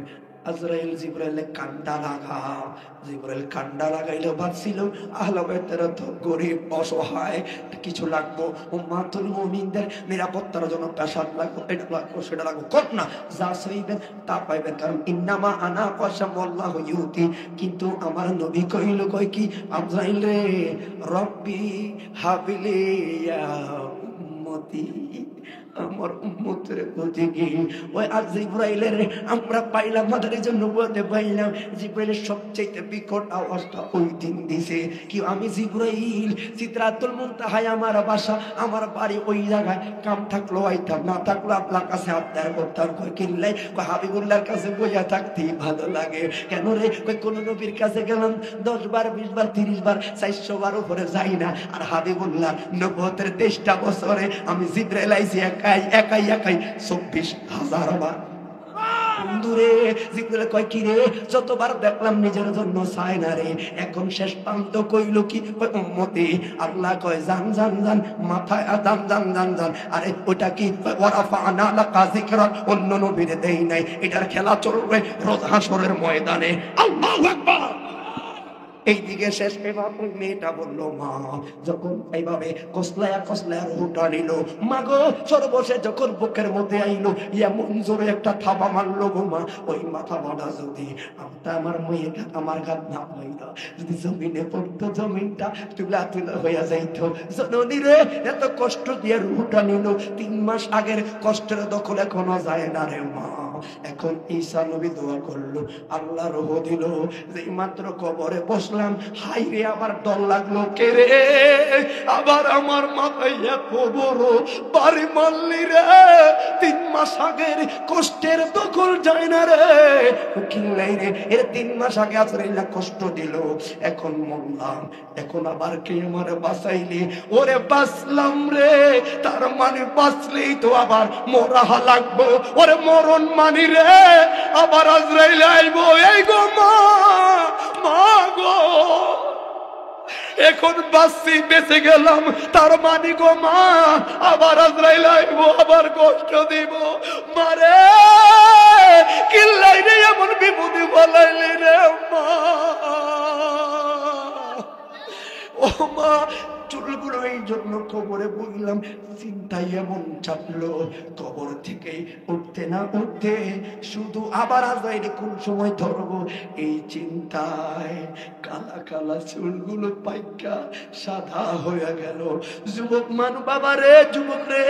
[SPEAKER 1] আজরাইল জিবরাইলে কান্ডা লাগা। জিবরাইল কান্ডা লাগাইলে ভাবছিল আহলে বাইতেরা তো গরিব অসহায়, কিছু লাগবো, উম্মাতুল মুমিনদের নিরাপত্তার জন্য পেশাব লাগবো, এটা লাগবো সেটা লাগবো, কর না, যা চাইবেন তা পাইবেন, কারণ ইন্নামা আনা কাসাম আল্লাহু ইউতি। কিন্তু আমার নবী কইল কই কি, আজরাইল রে রব্বি হাবিলি ইয়া উম্মতি, আমার উম্মতের প্রতি কি ওই আজ জিবরাইলের আমরা পাইলাম, আমাদের জন্য বলতে পাইলাম। জিবরাইলের সবচেয়ে বিকট আওয়াজটা ওই দিন দিছে কি, আমি জিবরাইল সিদরাতুল মুনতাহায় আমার বাসা, আমার বাড়ি ওই জায়গায়, কাম থাকলো আইতাম, না থাকলো আপনার কাছে আপনার করতাম। কই কিনলাই? কই হাবিবুল্লাহর কাছে বইয়া থাকতেই ভালো লাগে। কেন রে? কই কোন নবীর কাছে গেলাম 10 বার 20 বার 30 বার 400 বার উপরে যাই না, আর হাবিবুল্লাহ নবুয়তের 23টা বছরে আমি জিবরাইল আইছি একাই 24,000 বার। বন্ধুরে জিবরাইল কয় কি রে, যতবার দেখলাম নিজের জন্য চাই না রে, এখন শেষ প্রান্ত কইল কি, কই উম্মতি। আল্লাহ কয় জান জান জান, মাথায় আদাম জান জান জান। আরে ওটা কি? ওয়ারাফানা লাকা যিকরা, অন্য নবীরে দেই নাই। এটার খেলা চলবে রোজ হাসরের ময়দানে। আল্লাহু আকবার। এইদিকে শেষ। এবার ওই মেয়েটা বললো, মা যখন এইভাবে কসলায়া কসলায়া রুটা নিল, মা গো সর্বশেষ যখন বুকের মধ্যে আইলো, এমন জোরে একটা থাবা মারলো গো মা, ওই মাথা বাঁধা যদি আমার মেয়ে আমার গাত না পাইতো, যদি জমিনে পড়তো, জমিনটা তুলা তুলা হইয়া যাইতো। জননী রে এত কষ্ট দিয়ে রুটা নিল, 3 মাস আগের কষ্টের দখল এখনো যায় না রে মা। এখন ঈসা নবী দোয়া করলো, আল্লাহ রহ দিল, যে মাত্র কবরে বসলো বসলাম, হাই রে আবার ডর লাগলো, কে রে আবার আমার মাথায় এত বড় বাড়ি মারলি রে, 3 মাস আগের কষ্টের দখল যায় না রে, উকিল নাই রে, এর 3 মাস আগে আজরাইল কষ্ট দিল, এখন মরলাম, এখন আবার কে আমার বাঁচাইলি? ওরে বাঁচলাম রে, তার মানে বাঁচলেই তো আবার মরা লাগবো, ওরে মরণ মানি রে আবার আজরাইল আইবো, এই গো মা, মা গো, এখন বাঁচছি বেঁচে গেলাম, তার মানে গো মা আবার আজরাইল আইবো, আবার কষ্ট দিব, মারে কিল্লাই রে এমন বিপদে বলাইলি রে মা, ও মা। চুলগুলো এই জন্য কবরে বললাম, চিন্তাই এমন চাপলো, কবর থেকে উঠতে না উঠতে শুধু আবার আজরাইল কোন সময় ধরবো এই চিন্তায় কালা কালা চুলগুলো পাইকা সাদা হয়ে গেল। যুবক মানু বাবা রে, যুবক রে,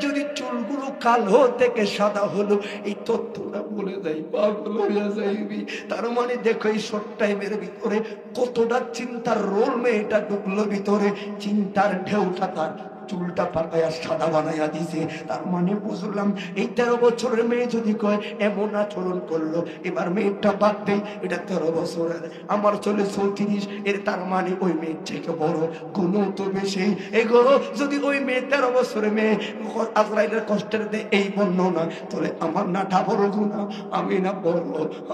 [SPEAKER 1] যদি চুলগুলো কালো থেকে সাদা হলো এই তথ্যটা বলে দেয়, পাগল হয়ে যাইবি। তার মানে দেখো এই শর্ট টাইমের ভিতরে কতটা চিন্তার রোল মেয়েটা ঢুকলো ভিতরে, চিন্তার ঢেউটা তার চুলটা পাকায়া সাদা বানাইয়া দিছে। তার মানে বুঝলাম এই 13 বছরের মেয়ে যদি কয় এমন আচরণ করলো, এবার মেয়েটা বাদ দেই, এটা 13 বছরের, আমার চলে 34, এর তার মানে ওই মেয়ের থেকে বড়, গুণ তো বেশি। এগুলো যদি ওই মেয়ে 13 বছরের মেয়ে আজরাইলের কষ্টের দেয় এই বর্ণনা, তাহলে আমার না ডাবল গুণা, আমি না বড়,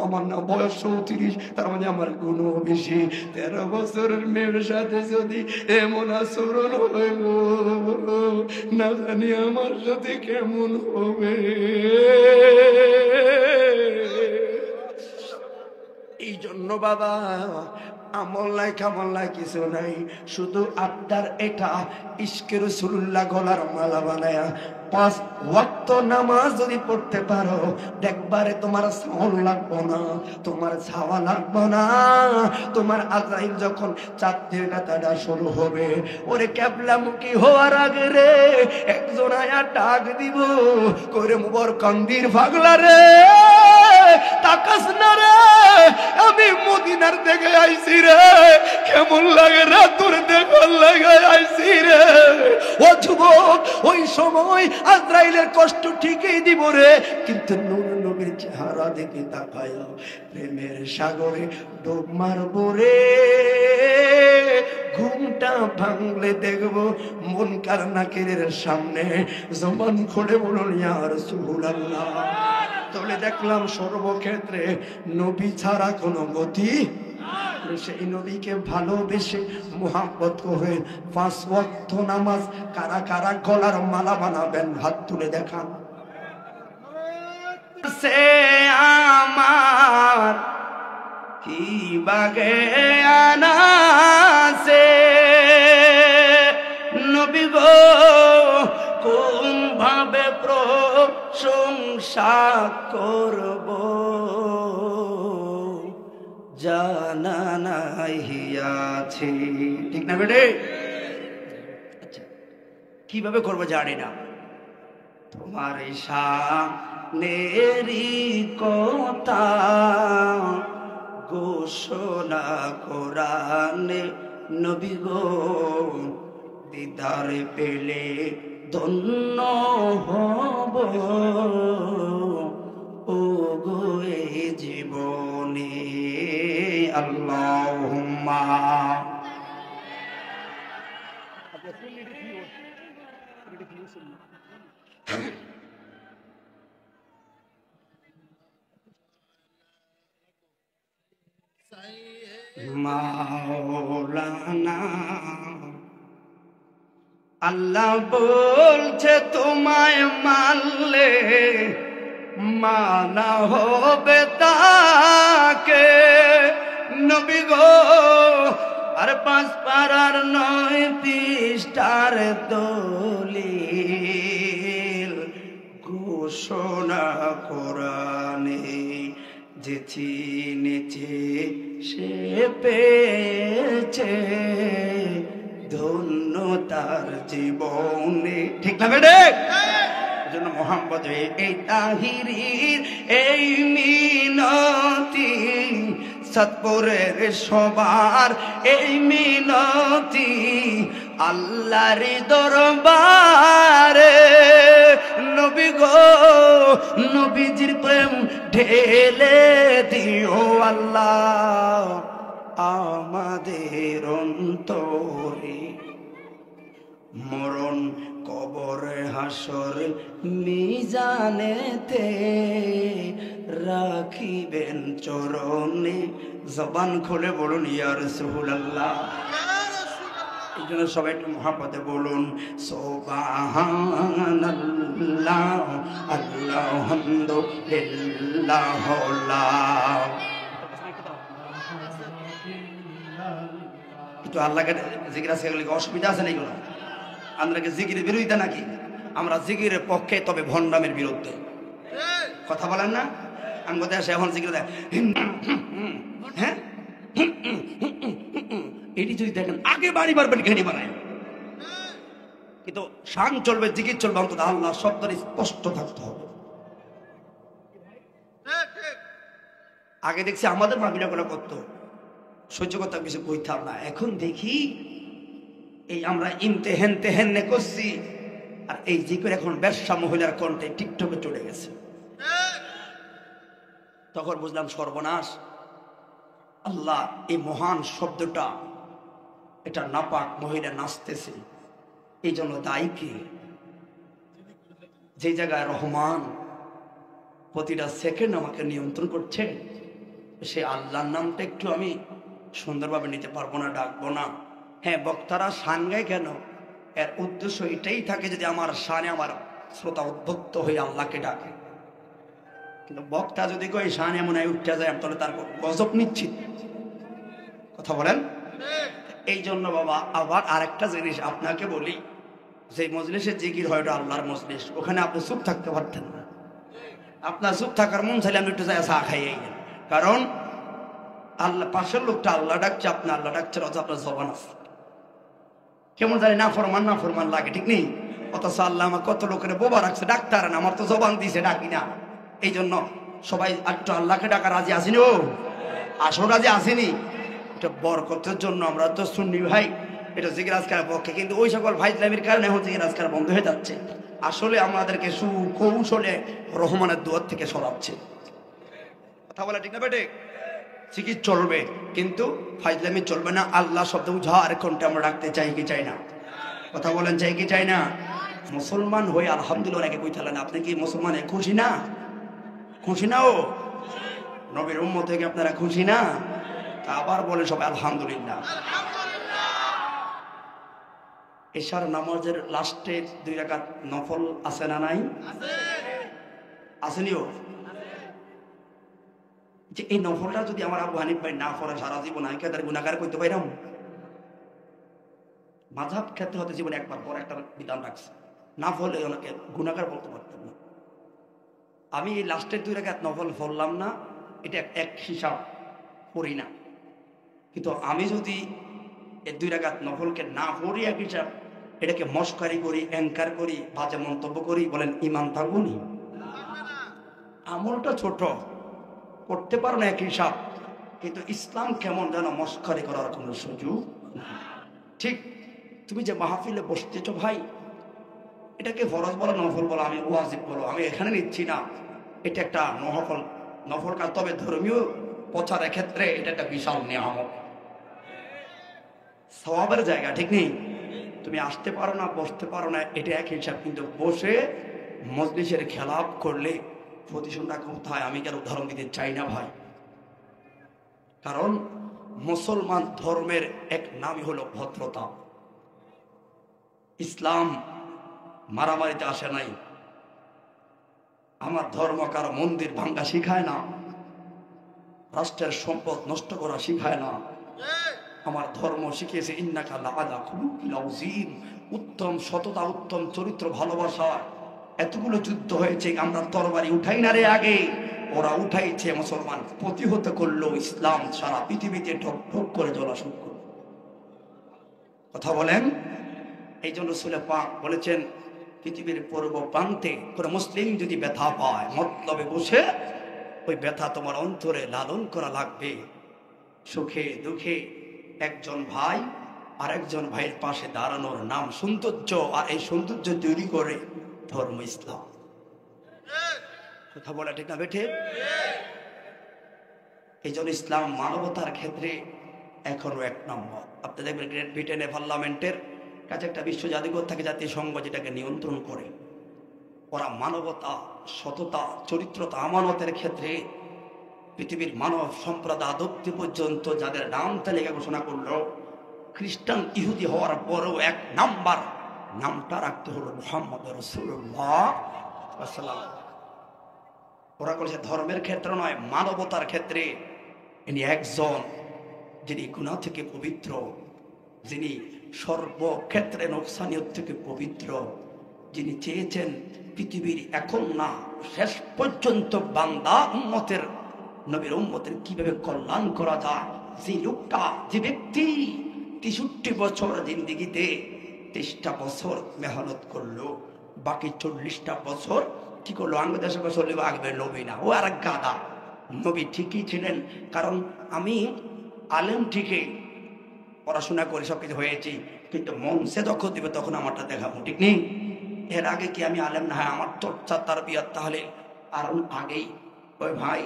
[SPEAKER 1] আমার না বয়স 34, তার মানে আমার গুণ বেশি। 13 বছরের মেয়ের সাথে যদি এমন আচরণ হইল, না জানি আমার সাথে কেমন হবে। এই জন্য বাবা আমল নাই কামল নাই কিছু নাই, শুধু আপনার এটা ইশকে রাসূলুল্লাহ গলার মালা বানায়া 5 ওয়াক্ত নামাজ যদি পড়তে পারো, দেখবারে তোমার সাউল লাগবো না, তোমার ছাওয়া লাগবো না, তোমার আজরাইল যখন চাঁদের গাতাটা শুরু হবে, ওরে ক্যাবলামুখী হওয়ার আগে রে একজন আয়া ডাক দিব, করে মুবর কান্দির পাগলা রে, তাকাস না রে, আমি মদিনার দেখে আইছি রে, কেমন লাগে রে তোর দেখার লাগে আইছি রে। ও যুবক, ওই সময় আজরাইলের কষ্ট ঠিকই দিব রে, কিন্তু নূর নবীর চেহারা দেখে তাকায় প্রেমের সাগরে ডুব মারবো রে, ঘুমটা ভাঙলে দেখবো মুনকার নাকিরের সামনে জবান খুলে বলুন ইয়া রাসূলুল্লাহ। তাহলে দেখলাম সর্বক্ষেত্রে নবী ছাড়া কোনো গতি, সেই নবীকে ভালোবেসে মুহাব্বত করে 5 ওয়াক্ত নামাজ কারা কারা গলার মালা বানাবেন হাত তুলে দেখান। সে আমার কি বাগে আনা সে নবী গো, কোন ভাবে প্রশংসা করব জানা নাই আছে, ঠিক না বেটে? আচ্ছা, কিভাবে করবো জানি না, তোমার শানেরই কথা ঘোষণা কোরআনে নবী গো, দিদার পেলে ধন্য হব ও গো এই জীবনে, আল্লাহুম্মা। মাওলানা আল্লাহ বলছে তোমায় মানলে মানা হবে তাকে, নবী গো আর 5 পারার 9 পৃষ্ঠার দলিল ঘোষণা কোরআনে, যে চিনেছে সে পেয়েছে ধন্য তার জীবনে, ঠিক না বেটে? জন্য মোহাম্মদ এই তাহিরির এই মিনতি চাঁদপুরের সবার এই মিনতি আল্লাহর দরবারে নবী গো নবীজির প্রেম ঢেলে দিও আল্লাহ আমাদের অন্তরে মরণ কবর হাসর মিজানেতে রাখিবেন চরণে জবান খুলে বলুন ইয়া রাসূলুল্লাহ। এই জন্য সবাই একটু মহাপদে বলুন সুবহানাল্লাহ আলহামদুলিল্লাহ। একটু আল্লাহকে জিকির আছে, এগুলো অসুবিধা আছে না? এগুলো আমরা কি জিকিরের বিরোধিতা নাকি? আমরা জিকিরের পক্ষে, তবে ভণ্ডামের বিরুদ্ধে। কথা বলেন না? আমি কোথায় আসে এখন জিকির দেয়, হ্যাঁ এটি যদি দেখেন আগে বাড়ি বাড়বেন ঘেনি বানায়, কিন্তু শান চলবে, জিকির চলবে, অন্তত আল্লাহ শব্দের স্পষ্ট থাকতে হবে। আগে দেখছি আমাদের মামিরা করে করতো, সহ্য করতে কিছু কইতাম না। এখন দেখি এই আমরা ইমতেহেন তেহেন্নে করছি, আর এই জিকির এখন ব্যবসা মহিলার কণ্ঠে টিকটকে চলে গেছে। তখন বুঝলাম সর্বনাশ। আল্লাহ এই মহান শব্দটা, এটা নাপাক মহিলা নাচতেছে, এই জন্য দায়ী কে? যে জায়গায় রহমান প্রতিটা সেকেন্ড আমাকে নিয়ন্ত্রণ করছে, সে আল্লাহর নামটা একটু আমি সুন্দরভাবে নিতে পারবো না, ডাকবো না। হ্যাঁ, বক্তারা শান গায় কেন? এর উদ্দেশ্য এটাই থাকে যদি আমার শানে আমার শ্রোতা উদ্বুদ্ধ হয়ে আল্লাহকে ডাকে। কিন্তু বক্তা যদি কই শান এমন উঠতে যায়, তাহলে তার গজব নিশ্চিত। কথা বলেন? এই জন্য বাবা আবার আরেকটা জিনিস আপনাকে বলি, যে মজলিসে জিকির হয় ওটা আল্লাহর মজলিস, ওখানে আপনি চুপ থাকতে পারতেন না। আপনার চুপ থাকার মন চাইলে আমি একটু যাই চা খাইয়ে গেলেন, কারণ আল্লাহ পাশের লোকটা আল্লাহ ডাকছে, আপনি আল্লাহ ডাকছেন, অথচ আপনার জবান আছে। কেমন জানি না ফরমান লাগে, ঠিক নেই? অথচ আল্লাহ আমার কত লোকের বোবা রাখছে, ডাক্তার না, আমার তো জবান দিয়েছে, ডাকি না। এই জন্য সবাই একটু আল্লাহকে ডাকা রাজি আসেনি, ও আসল রাজি আসেনি। এটা বরকতের জন্য আমরা তো সুন্নি ভাই, এটা জিকির আজকারের পক্ষে, কিন্তু ওই সকল ভাই ইসলামের কারণে এখন জিকির আজকার বন্ধ হয়ে যাচ্ছে। আসলে আমাদেরকে সুকৌশলে রহমানের দুয়ার থেকে সরাচ্ছে। কথা বলা ঠিক না বেটে? জিকির চলবে, কিন্তু ফাইজলামি চলবে না। আল্লাহ শব্দ উজাড় কোনটা আমরা রাখতে চাই কি চাই না? কথা বলেন, চাই কি চাই না? মুসলমান হয়ে আলহামদুলিল্লাহ অনেকে কইতালেন, আপনি কি মুসলমানে খুশি না? খুশি না? ও নবীর উম্মত থেকে আপনারা খুশি না? আবার বলে সবাই আলহামদুলিল্লাহ। এশার নামাজের লাস্টে 2 রাকাত নফল আছে না নাই? আসেনিও যে এই নফলটা যদি আমার আবু হানিফ ভাই না পড়ে সারা জীবন আমি তার গুনাহগার করতে পাইরাম? মাযহাব ক্ষেত্রে হতে জীবনে একবার পর একটা বিধান রাখছে, না পড়লে ওনাকে গুনাহগার বলতে পারতেন না। আমি এই লাস্টের 2 রাকাত নফল পড়লাম না, এটা এক হিসাব পড়ি না, কিন্তু আমি যদি এই 2 রাকাত নফলকে না পড়ি এক হিসাব, এটাকে মস্কারি করি, অ্যাঙ্কার করি, বাজে মন্তব্য করি, বলেন ইমান থাকবো নি? আমলটা ছোট, করতে পারো না এক হিসাব, কিন্তু ইসলাম কেমন যেন মস্কারি করার কোনো সুযোগ। ঠিক তুমি যে মাহফিলে বসতেছ ভাই, এটাকে ফরজ বলো, নফল বলো, আমি ওয়াজিব বলো, আমি এখানে নিচ্ছি না। এটা একটা নফল কাজ, তবে ধর্মীয় প্রচারের ক্ষেত্রে এটা একটা বিশাল নিয়ামত, সওয়াবের জায়গা, ঠিক নেই? তুমি আসতে পারো না, বসতে পারো না, এটা এক হিসাব, কিন্তু বসে মজলিসের খেলাপ করলে প্রতিশোধটা কোথায়? আমি কেন উদাহরণ দিতে চাই না ভাই, কারণ মুসলমান ধর্মের এক নামই হলো ভদ্রতা। ইসলাম মারামারিতে আসে নাই। আমার ধর্ম কারো মন্দির ভাঙ্গা শিখায় না, রাষ্ট্রের সম্পদ নষ্ট করা শিখায় না। আমার ধর্ম শিখিয়েছে ইন্নাকা লাআলা খুলুকিল আযীম, উত্তম সততা, উত্তম চরিত্র, ভালোবাসা। এতগুলো যুদ্ধ হয়েছে, আমরা তরবারি উঠাই না রে আগে, ওরা উঠাইছে। মুসলমান প্রতিহত করলো, ইসলাম সারা পৃথিবীতে ঠক ঠক করে জ্বলা শুরু করল। কথা বলেন? এই জন্য রাসূল পাক বলেছেন, পৃথিবীর পূর্ব প্রান্তে কোনো মুসলিম যদি ব্যথা পায়, মতলবে বসে ওই ব্যথা তোমার অন্তরে লালন করা লাগবে। সুখে দুঃখে একজন ভাই আর একজন ভাইয়ের পাশে দাঁড়ানোর নাম সৌন্দর্য, আর এই সৌন্দর্য তৈরি করে ধর্ম ইসলাম। কথা বলা ঠিক না বেঠে? এই জন্য ইসলাম মানবতার ক্ষেত্রে এখনো 1 নম্বর। আপনি দেখবেন গ্রেট ব্রিটেনে পার্লামেন্টের কাছে একটা বিশ্ব জাদুঘর থাকে, জাতিসংঘ যেটাকে নিয়ন্ত্রণ করে। ওরা মানবতা, সততা, চরিত্রতা, আমানতের ক্ষেত্রে পৃথিবীর মানব সম্প্রদায় আদপ্তি পর্যন্ত যাদের নাম তালিকা ঘোষণা করলো, খ্রিস্টান ইহুদি হওয়ার পরেও 1 নাম্বার নামটা রাখতে হলো মুহাম্মদ রাসূলুল্লাহ। ওরা বলেছে ধর্মের ক্ষেত্রে নয়, মানবতার ক্ষেত্রে ইনি একজন যিনি গুনাহ থেকে পবিত্র, যিনি সর্বক্ষেত্রে নোকসানিয়ত থেকে পবিত্র, যিনি চেয়েছেন পৃথিবীর এখন না শেষ পর্যন্ত বান্দা উম্মতের, নবীর উম্মতের কিভাবে কল্যাণ করা যায়। যে লোকটা, যে ব্যক্তি 63 বছর জিন্দিগিতে 23টা বছর মেহনত করলো, বাকি 40টা বছর কি করলো? বাংলাদেশে চলে আগবে নবী না, ও আর গাদা। নবী ঠিকই ছিলেন, কারণ আমি আলেম ঠিকই, পড়াশোনা করে সবকিছু হয়েছি, কিন্তু মঞ্চে যখন দিবে তখন আমারটা দেখাবো, ঠিক নেই? এর আগে কি আমি আলেম না? হয় আমার চর্চা তার বিয়ার তাহলে আর আগেই। ওই ভাই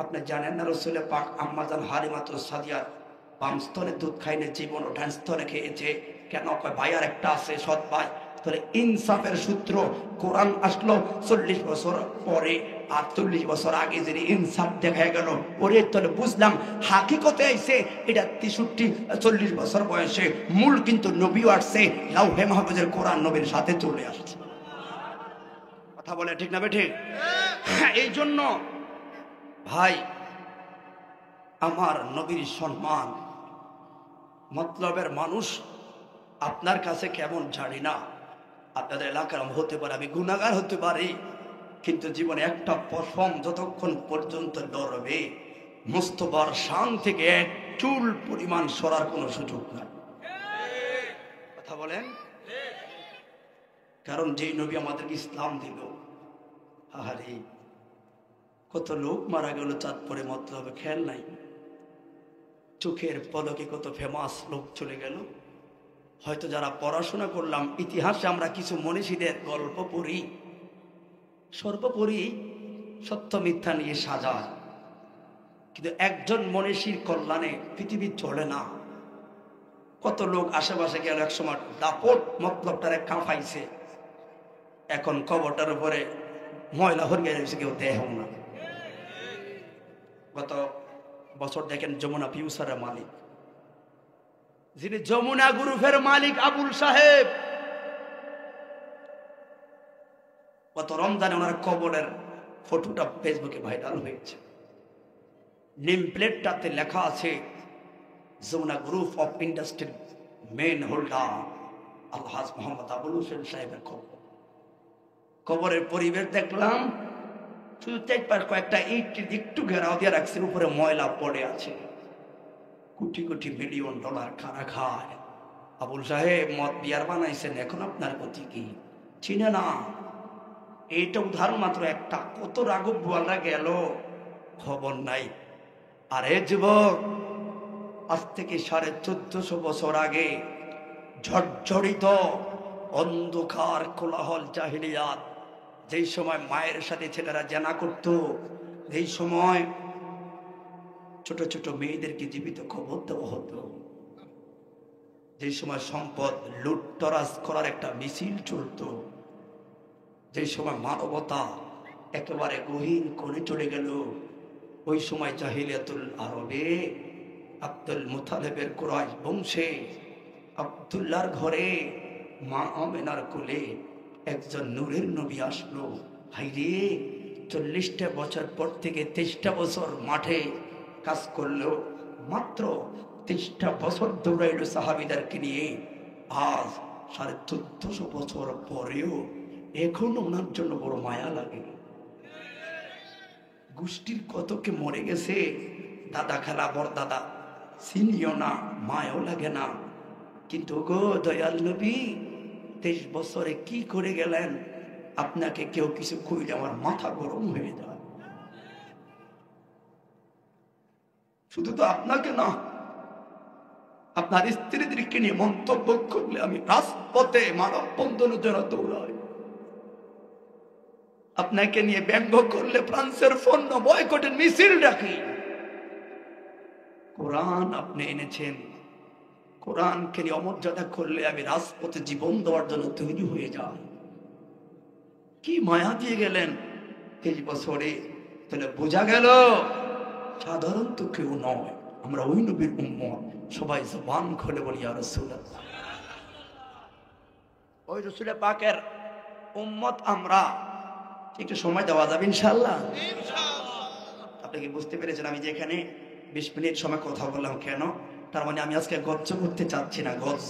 [SPEAKER 1] আপনি জানেন না রাসূলের পাক আম্মাজান হালিমাতুস সাদিয়ার বাম স্তরে দুধ খাইনে জীবন ও ডান স্তরে খেয়েছে কেন? কয় ভাই আর একটা আছে সৎ ভাই। তাহলে ইনসাফের সূত্র, কোরআন আসলো 40 বছর পরে, আর 40 বছর আগে যদি ইনসাফ দেখা গেল, ওরে তাহলে বুঝলাম হাকিকতে আইছে এটা 40 বছর বয়সে। মূল কিন্তু নবীও আসছে, লাউহে মাহফুজের কোরআন নবীর সাথে চলে আসছে। কথা বলে ঠিক না বেঠিক? এই জন্য ভাই আমার নবীর সম্মান মতলবের মানুষ আপনার কাছে কেমন জানি না, আপনাদের এলাকার হতে পারে, আমি গুনাহগার হতে পারি, কিন্তু জীবনে একটা পশম যতক্ষণ পর্যন্ত লড়বে, মুস্তফার শান থেকে 1 চুল পরিমাণ সরার কোনো সুযোগ নাই। কথা বলেন? কারণ যেই নবী আমাদেরকে ইসলাম দিল, আহারে কত লোক মারা গেল চাঁদপুরে, মতলবে খেয়াল নাই। চোখের পলকে কত ফেমাস লোক চলে গেল। হয়তো যারা পড়াশোনা করলাম, ইতিহাসে আমরা কিছু মনীষীদের গল্প পড়ি, সর্বোপরি সত্য মিথ্যা নিয়ে সাজায়, কিন্তু একজন মনীষীর কল্যাণে পৃথিবী চলে না। কত লোক আশেপাশে গেল, একসময় দাপট মতলবটারে কাঁপাইছে, এখন কবরটার উপরে ময়লা হয়ে গেছে, কেউ দেহ না। গত বছর দেখেন যমুনা ফিউচারের মালিক, যিনি যমুনা গ্রুপের মালিক আবুল সাহেব, গত রমজানে ওনার কবরের ফটোটা ফেসবুকে ভাইরাল হয়েছে। নেম প্লেটটাতে লেখা আছে যমুনা গ্রুপ অফ ইন্ডাস্ট্রির মেন হোল্ডার আলহাজ মোহাম্মদ আবুল হোসেন সাহেবের খবর। কবরের পরিবেশ দেখলাম, শুধু কয়েকটা ইট একটু ঘেরাও দিয়ে রাখছে, উপরে ময়লা পড়ে আছে। কোটি কোটি $1 মিলিয়ন খানা খায়। আবুল সাহেব মদ বিয়ার বানাইছেন, এখন আপনার গতি কি? চিনে না। এইটা উদাহরণ মাত্র একটা, কত রাঘব বোয়ালরা গেল খবর নাই। আরে যুবক, আজ থেকে 1450 বছর আগে ঝড়ঝড়িত অন্ধকার কোলাহল জাহিলিয়াত, যেই সময় মায়ের সাথে ছেলেরা জেনা করত, যেই সময় ছোট ছোট মেয়েদেরকে জীবিত খবর দেওয়া হতো, যে সময় সম্পদ লুটতরাজ করার একটা মিছিল চলত, যে সময় মানবতা একেবারে গহীন করে চলে গেল, ওই সময় জাহিলিয়াতুল আরবে আব্দুল মুতালিবের কুরাইশ বংশে আব্দুল্লাহর ঘরে মা আমেনার কোলে একজন নূরের নবী আসলো। হাইরে, 40টা বছর পর থেকে 23টা বছর মাঠে কাজ করলো, মাত্র 23টা বছর দৌড়াইল সাহাবীদেরকে নিয়ে। আজ 1450 বছর পরেও এখন ওনার জন্য বড় মায়া লাগে। গোষ্ঠীর কতকে মরে গেছে, দাদা খালা বড় দাদা চিনিও না, মায়াও লাগে না। কিন্তু গো দয়াল নবী, 23 বছরে কি করে গেলেন? আপনাকে কেউ কিছু কইলে আমার মাথা গরম হয়ে যায়। শুধু তো আপনাকে না, আপনার স্ত্রীদেরকে নিয়ে মন্তব্য করলে আমি রাজপথে মানববন্ধনের জন্য দৌড়াই। আপনাকে নিয়ে ব্যঙ্গ করলে ফ্রান্সের পণ্য বয়কটের মিছিল ডাকি। কোরআন আপনি এনেছেন, কোরআনকে নিয়ে অমর্যাদা করলে আমি রাজপথে জীবন দেওয়ার জন্য তৈরি হয়ে যাই। কি মায়া দিয়ে গেলেন এই বছরে। তাহলে বোঝা গেল সাধারণত কেউ নয়, আমরা ওই নবীর উম্মত। সবাই জবান খুলে বলি ইয়া রাসূলুল্লাহ। ওই রাসূল পাকের উম্মত আমরা। একটু সময় দেওয়া যাবে ইনশাআল্লাহ? আপনি কি বুঝতে পেরেছেন আমি যে এখানে 20 মিনিট সময় কথা বললাম কেন? তার মানে আমি আজকে গজ্জ করতে চাচ্ছি না। গজ্জ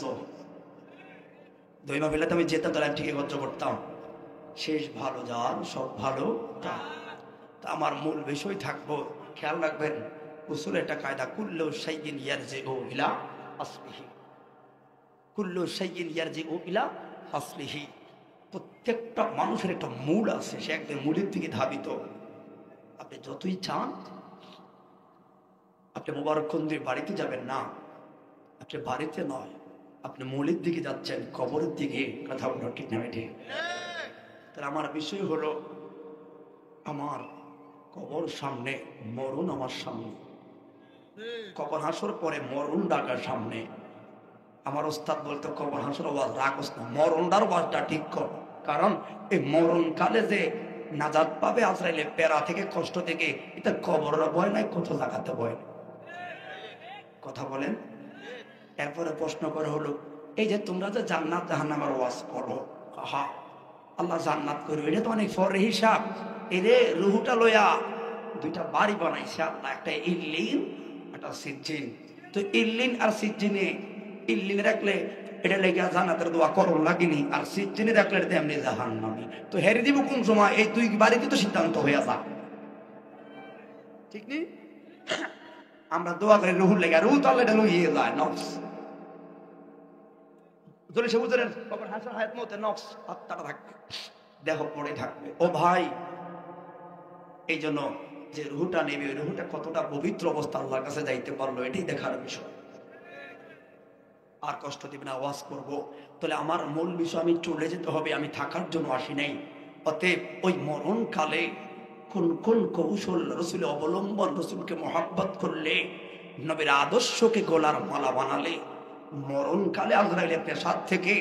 [SPEAKER 1] দইমা ফেলাতে আমি যেতাম, তাহলে আমি ঠিকই গজ্জ করতাম। শেষ ভালো যার সব ভালো তা আমার মূল বিষয় থাকবো, খেয়াল রাখবেন। উসুল একটা কায়দা, কুল্লু শাইইন ইয়ারজিউ ইলা আসলিহি, কুল্লু শাইইন ইয়ারজিউ ইলা আসলিহি। প্রত্যেকটা মানুষের একটা মূল আছে, সে একদম মূলের দিকে ধাবিত। আপনি যতই চান, আপনি মোবারকখন্দির বাড়িতে যাবেন না, আপনি বাড়িতে নয়, আপনি মূলের দিকে যাচ্ছেন, কবরের দিকে। কথা বলো ঠিক না ঠিক? তাহলে আমার বিষয় হলো, আমার কবর সামনে, মরণ আমার সামনে, কবর হাসর পরে মরণ ডাকার সামনে। আমার ওস্তাদ বলতো কবর হাসর ওয়াজ রাখস না, মরণটার ওয়াজটা ঠিক কর। কারণ এই মরণকালে যে নাজাত পাবে আজরাইলে পেরা থেকে, কষ্ট থেকে, এটা কবরের ভয় নাই, কত জায়গাতে ভয়। কথা বলেন। এরপরে প্রশ্ন করে হলো, এই যে তোমরা যে জান্নাত জাহান্নামের ওয়াজ করো, হা আল্লাহ জান্নাত করবে, এটা তো অনেক পরে হিসাব। এরে রুহুটা লইয়া দুইটা বাড়ি বানাইছে আল্লাহ, একটা ইল্লিন একটা সিজ্জিন। তো ইল্লিন আর সিজ্জিনে, ইল্লিনে রাখলে এটা লেগে জান্নাতের দোয়া করো লাগেনি, আর সিজ্জিনে রাখলে এটা এমনি জাহান্নামী। তো হেরে দিব কোন সময়? এই দুই বাড়িতে তো সিদ্ধান্ত হয়ে যা, ঠিক নেই? আমরা দোয়া করি রুহুর লেগে, রুহু তো আল্লাহ এটা লইয়ে যায় নফস। যদি সে বুঝলেন কবর হাসর হায়াত মতে নফস, আত্মাটা থাকবে, দেহ পড়ে থাকবে। ও ভাই, এই জন্য যে রুহুটা নেবে, ওই রুহুটা কতটা পবিত্র অবস্থা আল্লাহর কাছে যাইতে পারলো, এটাই দেখার বিষয়। আর কষ্ট দিবে না, ওয়াজ করবো। তাহলে আমার মূল বিষয়, আমি চলে যেতে হবে, আমি থাকার জন্য আসি নাই। অতএব ওই মরণ কালে কোন কোন কৌশল রসুল অবলম্বন, রসুলকে মহাব্বত করলে, নবীর আদর্শকে গলার মালা বানালে, মরণকালে আজরাইলের পেশাদ থেকে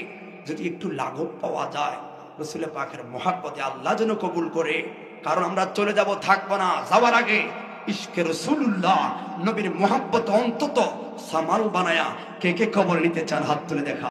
[SPEAKER 1] যদি একটু লাঘব পাওয়া যায়, রসুল পাকের মহাব্বতে আল্লাহ যেন কবুল করে। কারণ আমরা চলে যাব, থাকবো না। যাওয়ার আগে ইশকে রাসূলুল্লাহ, নবীর মহাব্বত অন্তত সামাল বানায়া কে কে কবর নিতে চান হাত তুলে দেখা।